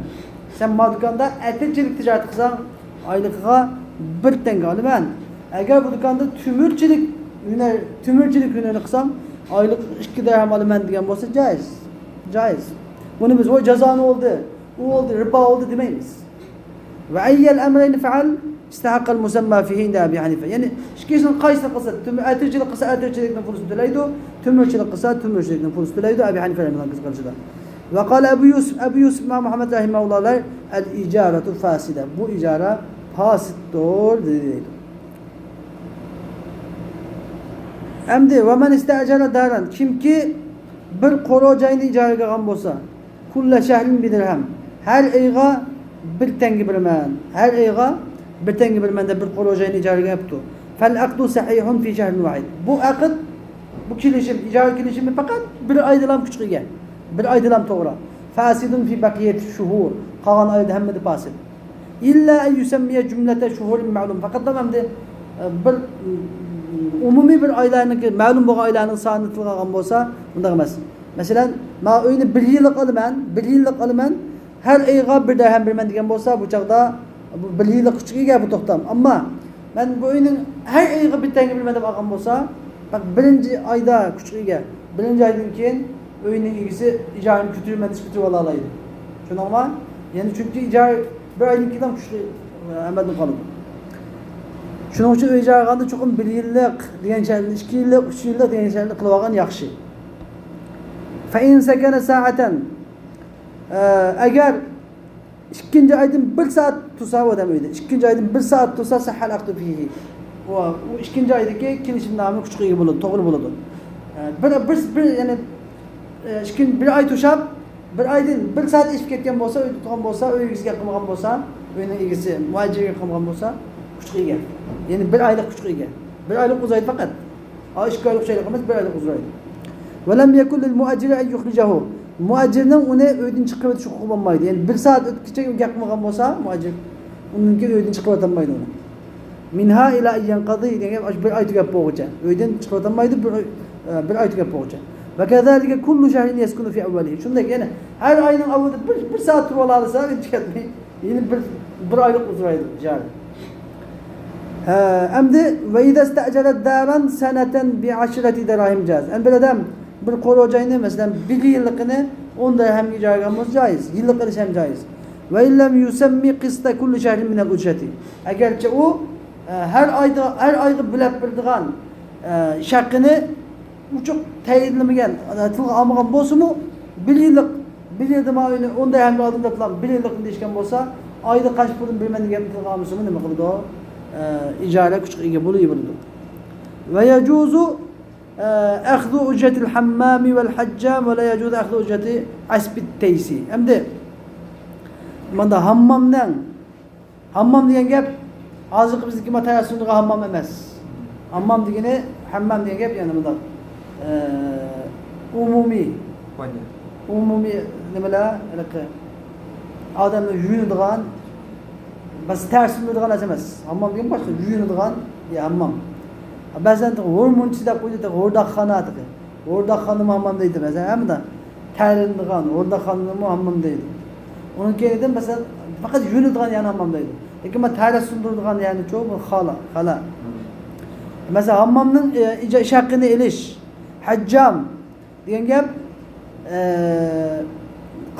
Speaker 1: Sen mal dükkanda etilçilik ticaret kılsan, aylıkıga bir tenge alımen. Eğer bu dükkanda tümürçilik ürünü kılsan, aylık 2 dirhem alımen diyen olsa caiz. Caiz. Bunu biz o ceza ne oldu? O oldu, riba oldu demeyiz. Ve eyyel emreyni feal istahakkal musamma fihi inde Abi Hanife. Yani şikişin kaysa kısa, etircilik kısa etircilikten fulusu dilaydı, tümürçilik kısa tümürçilikten fulusu dilaydı Abi Hanife Rahimullah kızgarcıda. Ve kâle Ebu Yusuf Muhammed Rahimahullah el-icaratu faside. Bu icara fasittir dedi. Emdi ve men iste'ecele daran. Kim ki bir korocayını icara kılgan bolsa, kulle şehrin bir dirhem. Her ayga bir tengi bilmen. Her ayga bir tengi bilmen de bir korocayını icara yaptı. Fel akdu sahihun fi şehrin vahid. Bu akd, bu kilişim, icara kilişimi fakat bir aydılam küçük gel. Bir aydılam toğra. Fasidun fi bakiyet şuhur. Kalan ayda hemmedi fasid. İlla en yusemmiye cümlete şuhurin ma'lum. Fakat da de bir umumi bir aylarının ma'lum bu aylarının sanı tılgağın bolsa bunda emas. Mesela ma öyle bir yıllık alımen her ayga bir dirhem birmen degan bolsa bu çağda bu bir yıllık küçüğe bu toxtam. Ama ben bu oyunun her ayga bir tane bilmeden algan bolsa, bak birinci ayda küçüğe, birinci aydan keyin oyunun ilgisi icarını kütürmen kütür ola alaydı. Şunu ama yani çünkü icar bir aydan keyin küçüğe emedim kalıp. Şunun için icar alganda çoxum bir yıllık degan şeklinde, 2 yıllık, 3 yıllık degan şeklinde kılıp algan yaxşı. فَاِنْ سَكَنَ سَاعَةً eğer ikinci aydan 1 saat tutsa o demeydi. İkinci aydan 1 saat tutsa sahhal akdu fihi. O ikinci aydaki kilişim namı küçük iyi bulundu, doğru bulundu. Bir yani bir ay tuşap, bir aydan 1 saat iş ketken bolsa, öyle tutgan bolsa, öyle ilgisi yapmagan bolsa, öyle ilgisi muhacir yapmagan bolsa küçük iyi. Yani bir aylık küçük iyi. Bir aylık uzaydı fakat. Ay 2 aylık şeylik olmaz, 1 aylık uzaydı. وَلَمْ يَكُلْ لِلْمُؤَجِرِ اَنْ يُخْرِجَهُ. Muacirinin onu öğüdün çıkıp şu kullanmaydı. Yani 1 saat ötkice yapmagan bolsa muacir onunki öğüdün çıkartamaydı onu. Minha ila yanqadi yani bir ay tugap boğuca. Öğüdün çıkartamaydı bir ay tugap boğuca. Ve kezalike kullu şehrin yeskunu fi evvelihi. Şunda yani her ayın avında 1 saat tur alırsa çıkartmayı. Yani bir aylık uzaydı cari. Emdi ve idâ iste'celet dâran seneten bi aşireti derahim caz. En bir adam bir korocayını mesela 1 yıllıkını 10 dirhem icara alması caiz. Yıllık iş hem caiz. Ve illem yusemmi qista kulli şehrin minel ücreti. Eğerçe o her ayda bilep bildiğin şakkını uçuk teyidlemegen, tılgı almagan bolsa mu 1 yılda mağayını 10 dirhem aldığında falan 1 yıllık değişken bolsa ayda kaç pulun bilmeni gelip tılgı alması mı ne kıldı o? İcara küçük iyi buluyor. Ve yecuzu اخذ ücretil hammami vel haccam ve la yecuz اخذ ücreti asbit teysi. Hem de manda hammam degan gap hozirgi bizdeki materyasındagi hammam emas. Hammam degani hammam degan gap yani bunda umumiy nimalar odamlar yuyinadigan bas tarsinadigan narsa emas. Hammam degan boshqa yuyinadigan hammam. Bazen hormonçu da koydu da hordaxana dedi. Hordaxanı hammam deydi mesela hem de terlindiğan hordaxanı hammam deydi. Onun kendinden mesela fakat yürüdüğün yani hammam deydi. Peki ama terle sundurduğun yani çoğu hala. Mesela hammamın şakkını eliş, haccam diyen gap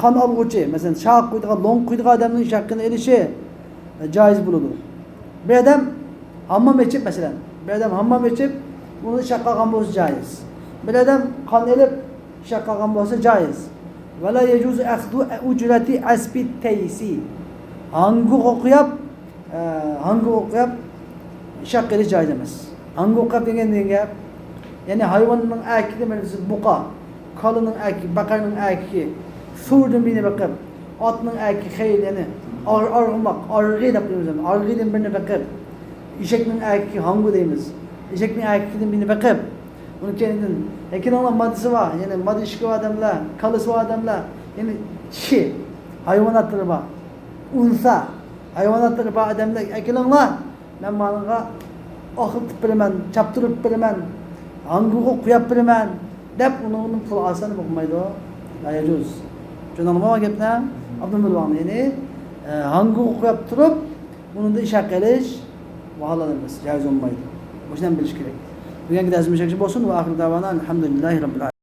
Speaker 1: kan algıcı mesela şak koyduğun, long koyduğun adamın şakkını elişi caiz bulunur. Bir adam hammam içip mesela bir adam hammam içip bunu şakkagan bolsa caiz. Bir adam kan elip şakkagan bolsa caiz. Ve la yecuzu ahdu ücreti asbit teysi. Hangi okuyap şak eliş caiz emez. Hangi okuyap degen gap yani hayvanın erkeği mesela buqa, kalının erkeği, bakarının erkeği surdun birine bakıp Atning erki xeyl yani arg'umoq, arg'iy deb qo'yamiz. Arg'iydan birini biqib. Eshakning erki hangu deymiz. Eshakning erkidan birini biqib. Uni keyin lekin ona moddasi bor. Yani modishki odamlar, kalisi odamlar, yani kishi hayvonotlar bor. Unsa hayvonotlar bor odamlar akilinglar. Men manga oqitib beraman, chaptirib beraman, hanguga qo'yib beraman deb uni pul olsa nima bo'lmaydi? La yajuz. Tushunarlimi gapni? Abdumilvan yani hanguga qo'yib turib, uni ish qilish vaholan emas, jaiz bo'lmaydi. Bu shundan bilish kerak. Bugungi darsimiz bo'lsin va oxir davona alhamdulillahi robbil alamin.